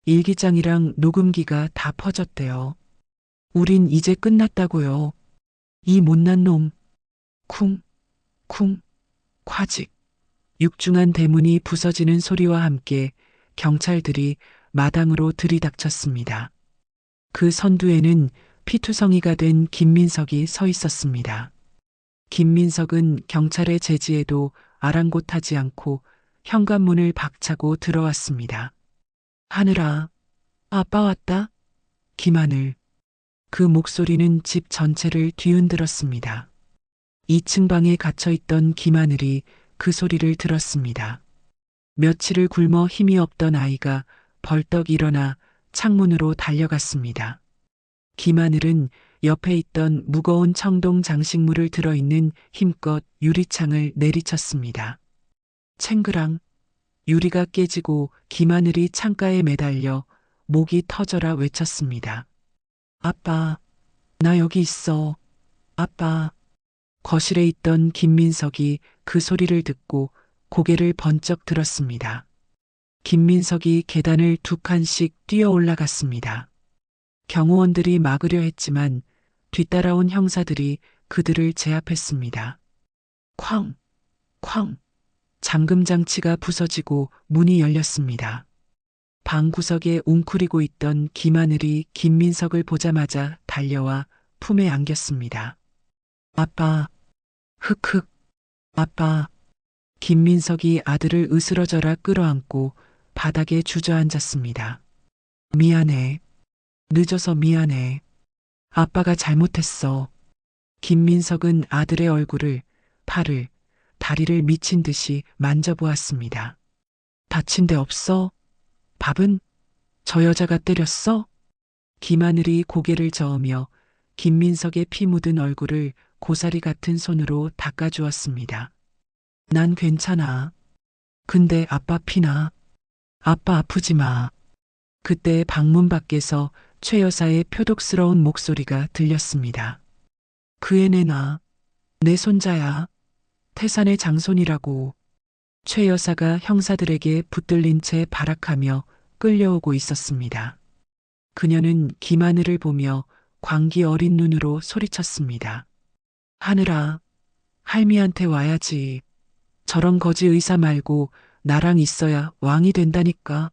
일기장이랑 녹음기가 다 퍼졌대요. 우린 이제 끝났다고요. 이 못난 놈. 쿵, 쿵, 콰직. 육중한 대문이 부서지는 소리와 함께 경찰들이 마당으로 들이닥쳤습니다. 그 선두에는 피투성이가 된 김민석이 서 있었습니다. 김민석은 경찰의 제지에도 아랑곳하지 않고 현관문을 박차고 들어왔습니다. 하늘아, 아빠 왔다. 김하늘. 그 목소리는 집 전체를 뒤흔들었습니다. 2층 방에 갇혀있던 김하늘이 그 소리를 들었습니다. 며칠을 굶어 힘이 없던 아이가 벌떡 일어나 창문으로 달려갔습니다. 김하늘은 옆에 있던 무거운 청동 장식물을 들어있는 힘껏 유리창을 내리쳤습니다. 챙그랑 유리가 깨지고 김하늘이 창가에 매달려 목이 터져라 외쳤습니다. 아빠, 나 여기 있어. 아빠. 거실에 있던 김민석이 그 소리를 듣고 고개를 번쩍 들었습니다. 김민석이 계단을 2칸씩 뛰어 올라갔습니다. 경호원들이 막으려 했지만 뒤따라온 형사들이 그들을 제압했습니다. 쾅, 쾅. 잠금 장치가 부서지고 문이 열렸습니다. 방 구석에 웅크리고 있던 김하늘이 김민석을 보자마자 달려와 품에 안겼습니다. 아빠, 흑흑, 아빠. 김민석이 아들을 으스러져라 끌어안고 바닥에 주저앉았습니다. 미안해. 늦어서 미안해. 아빠가 잘못했어. 김민석은 아들의 얼굴을, 팔을, 다리를 미친 듯이 만져보았습니다. 다친 데 없어? 밥은? 저 여자가 때렸어? 김하늘이 고개를 저으며 김민석의 피 묻은 얼굴을 고사리 같은 손으로 닦아주었습니다. 난 괜찮아. 근데 아빠 피나? 아빠 아프지 마. 그때 방문 밖에서 최 여사의 표독스러운 목소리가 들렸습니다. 그 애 내놔. 내 손자야. 태산의 장손이라고. 최 여사가 형사들에게 붙들린 채 발악하며 끌려오고 있었습니다. 그녀는 김하늘을 보며 광기 어린 눈으로 소리쳤습니다. 하늘아, 할미한테 와야지. 저런 거지 의사 말고 나랑 있어야 왕이 된다니까.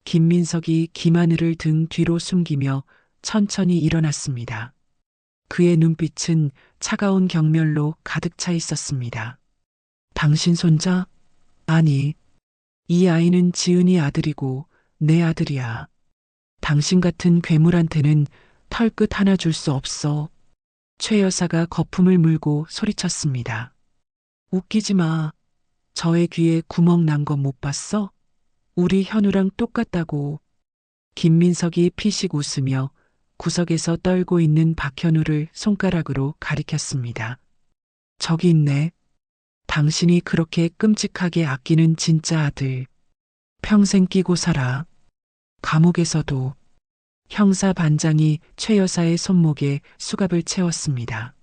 김민석이 김하늘을 등 뒤로 숨기며 천천히 일어났습니다. 그의 눈빛은 차가운 경멸로 가득 차 있었습니다. 당신 손자? 아니, 이 아이는 지은이 아들이고 내 아들이야. 당신 같은 괴물한테는 털끝 하나 줄 수 없어. 최 여사가 거품을 물고 소리쳤습니다. 웃기지 마. 저의 귀에 구멍 난 거 못 봤어? 우리 현우랑 똑같다고. 김민석이 피식 웃으며 구석에서 떨고 있는 박현우를 손가락으로 가리켰습니다. 저기 있네. 당신이 그렇게 끔찍하게 아끼는 진짜 아들. 평생 끼고 살아. 감옥에서도. 형사 반장이 최 여사의 손목에 수갑을 채웠습니다.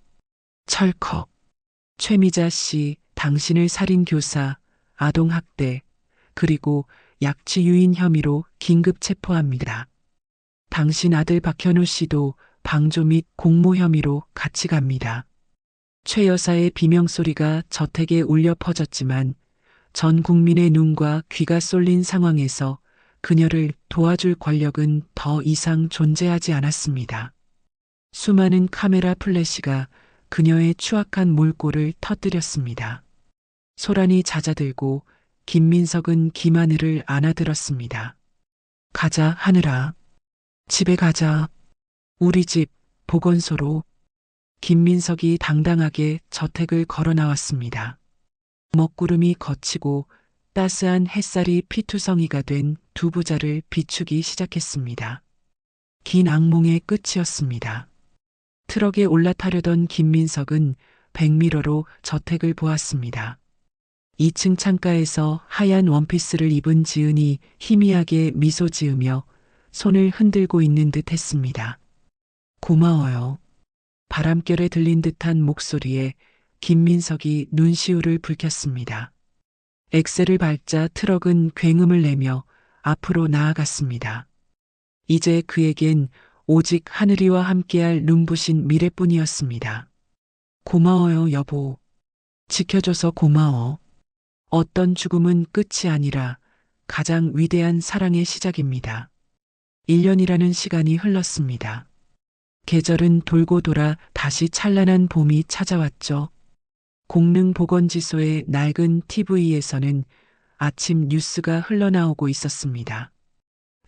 철컥. 최미자 씨, 당신을 살인 교사, 아동학대, 그리고 약취 유인 혐의로 긴급 체포합니다. 당신 아들 박현우 씨도 방조 및 공모 혐의로 같이 갑니다. 최 여사의 비명소리가 저택에 울려 퍼졌지만 전 국민의 눈과 귀가 쏠린 상황에서 그녀를 도와줄 권력은 더 이상 존재하지 않았습니다. 수많은 카메라 플래시가 그녀의 추악한 몰골을 터뜨렸습니다. 소란이 잦아들고 김민석은 김하늘을 안아들었습니다. 가자, 하늘아. 집에 가자. 우리 집, 보건소로. 김민석이 당당하게 저택을 걸어 나왔습니다. 먹구름이 걷히고 따스한 햇살이 피투성이가 된 두 부자를 비추기 시작했습니다. 긴 악몽의 끝이었습니다. 트럭에 올라타려던 김민석은 백미러로 저택을 보았습니다. 2층 창가에서 하얀 원피스를 입은 지은이 희미하게 미소 지으며 손을 흔들고 있는 듯 했습니다. 고마워요. 바람결에 들린 듯한 목소리에 김민석이 눈시울을 붉혔습니다. 엑셀을 밟자 트럭은 굉음을 내며 앞으로 나아갔습니다. 이제 그에겐 오직 하늘이와 함께할 눈부신 미래뿐이었습니다. 고마워요, 여보. 지켜줘서 고마워. 어떤 죽음은 끝이 아니라 가장 위대한 사랑의 시작입니다. 1년이라는 시간이 흘렀습니다. 계절은 돌고 돌아 다시 찬란한 봄이 찾아왔죠. 공릉보건지소의 낡은 TV에서는 아침 뉴스가 흘러나오고 있었습니다.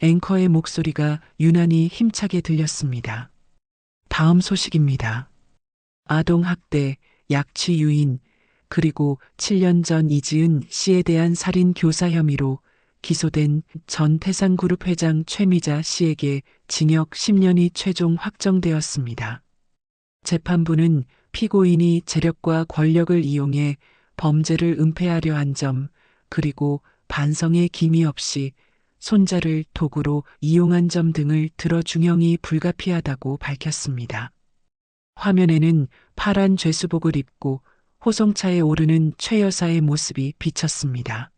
앵커의 목소리가 유난히 힘차게 들렸습니다. 다음 소식입니다. 아동학대, 약취 유인, 그리고 7년 전 이지은 씨에 대한 살인 교사 혐의로 기소된 전 태상그룹 회장 최미자 씨에게 징역 10년이 최종 확정되었습니다. 재판부는 피고인이 재력과 권력을 이용해 범죄를 은폐하려 한 점, 그리고 반성의 기미 없이 손자를 도구로 이용한 점 등을 들어 중형이 불가피하다고 밝혔습니다. 화면에는 파란 죄수복을 입고 호송차에 오르는 최 여사의 모습이 비쳤습니다.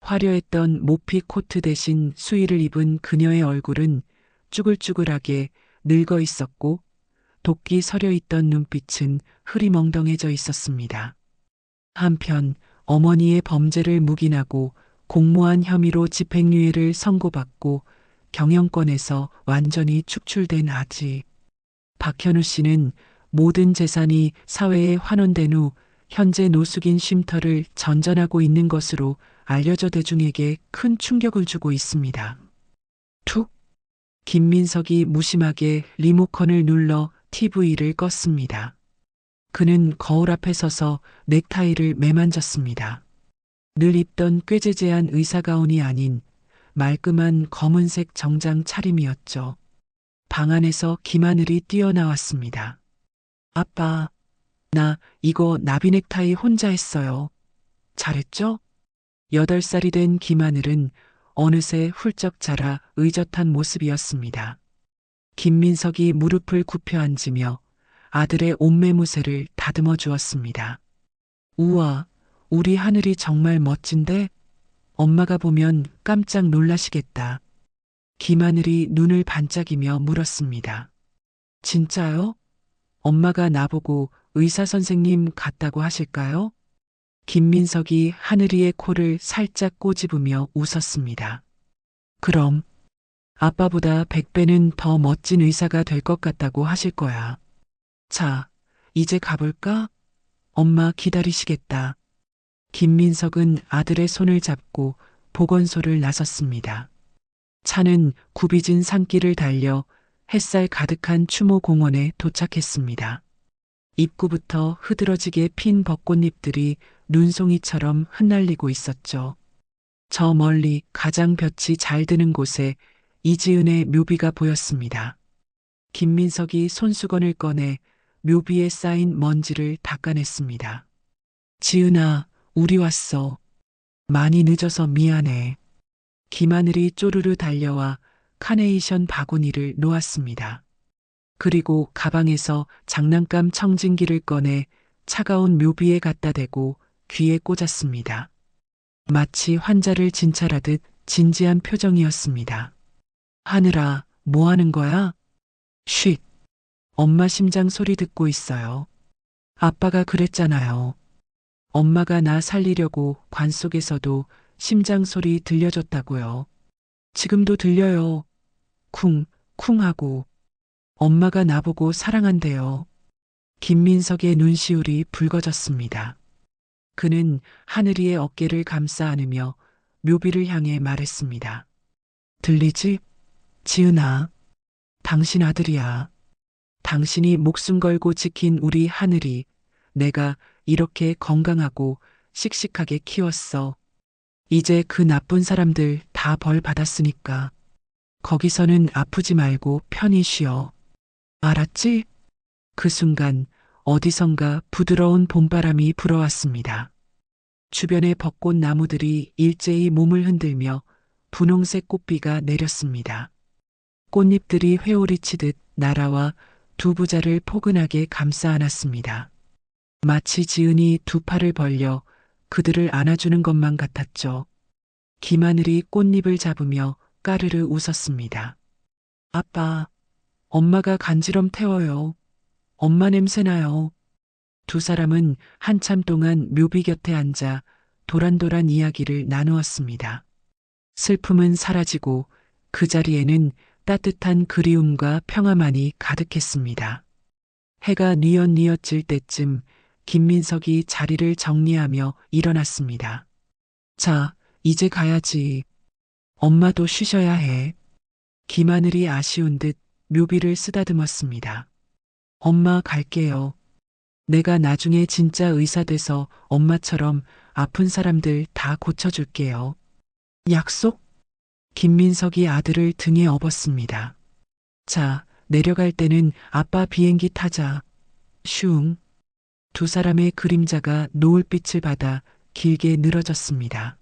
화려했던 모피 코트 대신 수의를 입은 그녀의 얼굴은 쭈글쭈글하게 늙어 있었고 도끼 서려 있던 눈빛은 흐리멍덩해져 있었습니다. 한편 어머니의 범죄를 묵인하고 공모한 혐의로 집행유예를 선고받고 경영권에서 완전히 축출된 아지. 박현우 씨는 모든 재산이 사회에 환원된 후 현재 노숙인 쉼터를 전전하고 있는 것으로 알려져 대중에게 큰 충격을 주고 있습니다. 툭! 김민석이 무심하게 리모컨을 눌러 TV를 껐습니다. 그는 거울 앞에 서서 넥타이를 매만졌습니다. 늘 입던 꾀재재한 의사가운이 아닌 말끔한 검은색 정장 차림이었죠. 방 안에서 김하늘이 뛰어나왔습니다. 아빠, 나 이거 나비 넥타이 혼자 했어요. 잘했죠? 8살이 된 김하늘은 어느새 훌쩍 자라 의젓한 모습이었습니다. 김민석이 무릎을 굽혀 앉으며 아들의 옷매무새를 다듬어 주었습니다. 우와, 우리 하늘이 정말 멋진데? 엄마가 보면 깜짝 놀라시겠다. 김하늘이 눈을 반짝이며 물었습니다. 진짜요? 엄마가 나보고 의사 선생님 같다고 하실까요? 김민석이 하늘이의 코를 살짝 꼬집으며 웃었습니다. 그럼 아빠보다 100배는 더 멋진 의사가 될 것 같다고 하실 거야. 자, 이제 가볼까? 엄마 기다리시겠다. 김민석은 아들의 손을 잡고 보건소를 나섰습니다. 차는 굽이진 산길을 달려 햇살 가득한 추모공원에 도착했습니다. 입구부터 흐드러지게 핀 벚꽃잎들이 눈송이처럼 흩날리고 있었죠. 저 멀리 가장 볕이 잘 드는 곳에 이지은의 묘비가 보였습니다. 김민석이 손수건을 꺼내 묘비에 쌓인 먼지를 닦아냈습니다. 지은아, 우리 왔어. 많이 늦어서 미안해. 김하늘이 쪼르르 달려와 카네이션 바구니를 놓았습니다. 그리고 가방에서 장난감 청진기를 꺼내 차가운 묘비에 갖다 대고 귀에 꽂았습니다. 마치 환자를 진찰하듯 진지한 표정이었습니다. 하늘아, 뭐 하는 거야? 쉿. 엄마 심장 소리 듣고 있어요. 아빠가 그랬잖아요. 엄마가 나 살리려고 관 속에서도 심장 소리 들려줬다고요. 지금도 들려요. 쿵, 쿵 하고. 엄마가 나보고 사랑한대요. 김민석의 눈시울이 붉어졌습니다. 그는 하늘이의 어깨를 감싸 안으며 묘비를 향해 말했습니다. 들리지? 지은아, 당신 아들이야. 당신이 목숨 걸고 지킨 우리 하늘이 내가 이렇게 건강하고 씩씩하게 키웠어. 이제 그 나쁜 사람들 다 벌 받았으니까 거기서는 아프지 말고 편히 쉬어. 알았지? 그 순간 어디선가 부드러운 봄바람이 불어왔습니다. 주변의 벚꽃 나무들이 일제히 몸을 흔들며 분홍색 꽃비가 내렸습니다. 꽃잎들이 회오리치듯 날아와 두 부자를 포근하게 감싸 안았습니다. 마치 지은이 두 팔을 벌려 그들을 안아주는 것만 같았죠. 김하늘이 꽃잎을 잡으며 까르르 웃었습니다. 아빠, 엄마가 간지럼 태워요. 엄마 냄새나요. 두 사람은 한참 동안 묘비 곁에 앉아 도란도란 이야기를 나누었습니다. 슬픔은 사라지고 그 자리에는 따뜻한 그리움과 평화만이 가득했습니다. 해가 뉘엿뉘엿 질 때쯤 김민석이 자리를 정리하며 일어났습니다. 자, 이제 가야지. 엄마도 쉬셔야 해. 김하늘이 아쉬운 듯 묘비를 쓰다듬었습니다. 엄마 갈게요. 내가 나중에 진짜 의사 돼서 엄마처럼 아픈 사람들 다 고쳐줄게요. 약속? 김민석이 아들을 등에 업었습니다. 자, 내려갈 때는 아빠 비행기 타자. 슝. 두 사람의 그림자가 노을빛을 받아 길게 늘어졌습니다.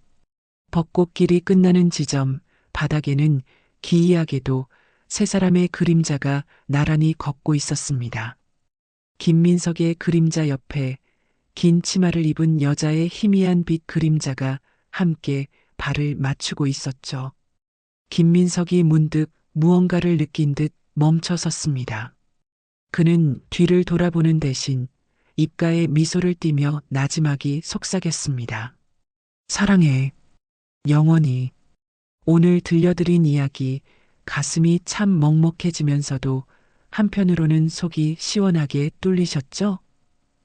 벚꽃길이 끝나는 지점, 바닥에는 기이하게도 세 사람의 그림자가 나란히 걷고 있었습니다. 김민석의 그림자 옆에 긴 치마를 입은 여자의 희미한 빛 그림자가 함께 발을 맞추고 있었죠. 김민석이 문득 무언가를 느낀 듯 멈춰 섰습니다. 그는 뒤를 돌아보는 대신 입가에 미소를 띠며 나지막이 속삭였습니다. 사랑해. 영원히. 오늘 들려드린 이야기 가슴이 참 먹먹해지면서도 한편으로는 속이 시원하게 뚫리셨죠?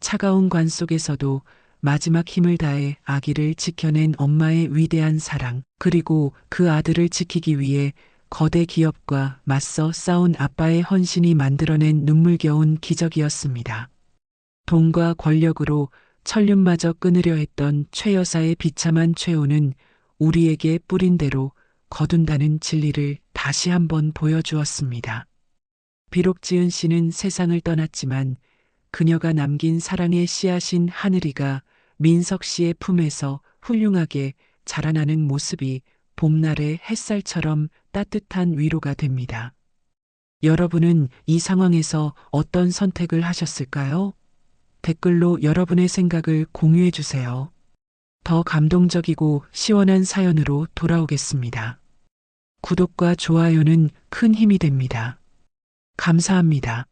차가운 관 속에서도 마지막 힘을 다해 아기를 지켜낸 엄마의 위대한 사랑, 그리고 그 아들을 지키기 위해 거대 기업과 맞서 싸운 아빠의 헌신이 만들어낸 눈물겨운 기적이었습니다. 돈과 권력으로 천륜마저 끊으려 했던 최 여사의 비참한 최후는 우리에게 뿌린 대로 거둔다는 진리를 다시 한번 보여주었습니다. 비록 지은 씨는 세상을 떠났지만 그녀가 남긴 사랑의 씨앗인 하늘이가 민석 씨의 품에서 훌륭하게 자라나는 모습이 봄날의 햇살처럼 따뜻한 위로가 됩니다. 여러분은 이 상황에서 어떤 선택을 하셨을까요? 댓글로 여러분의 생각을 공유해 주세요. 더 감동적이고 시원한 사연으로 돌아오겠습니다. 구독과 좋아요는 큰 힘이 됩니다. 감사합니다.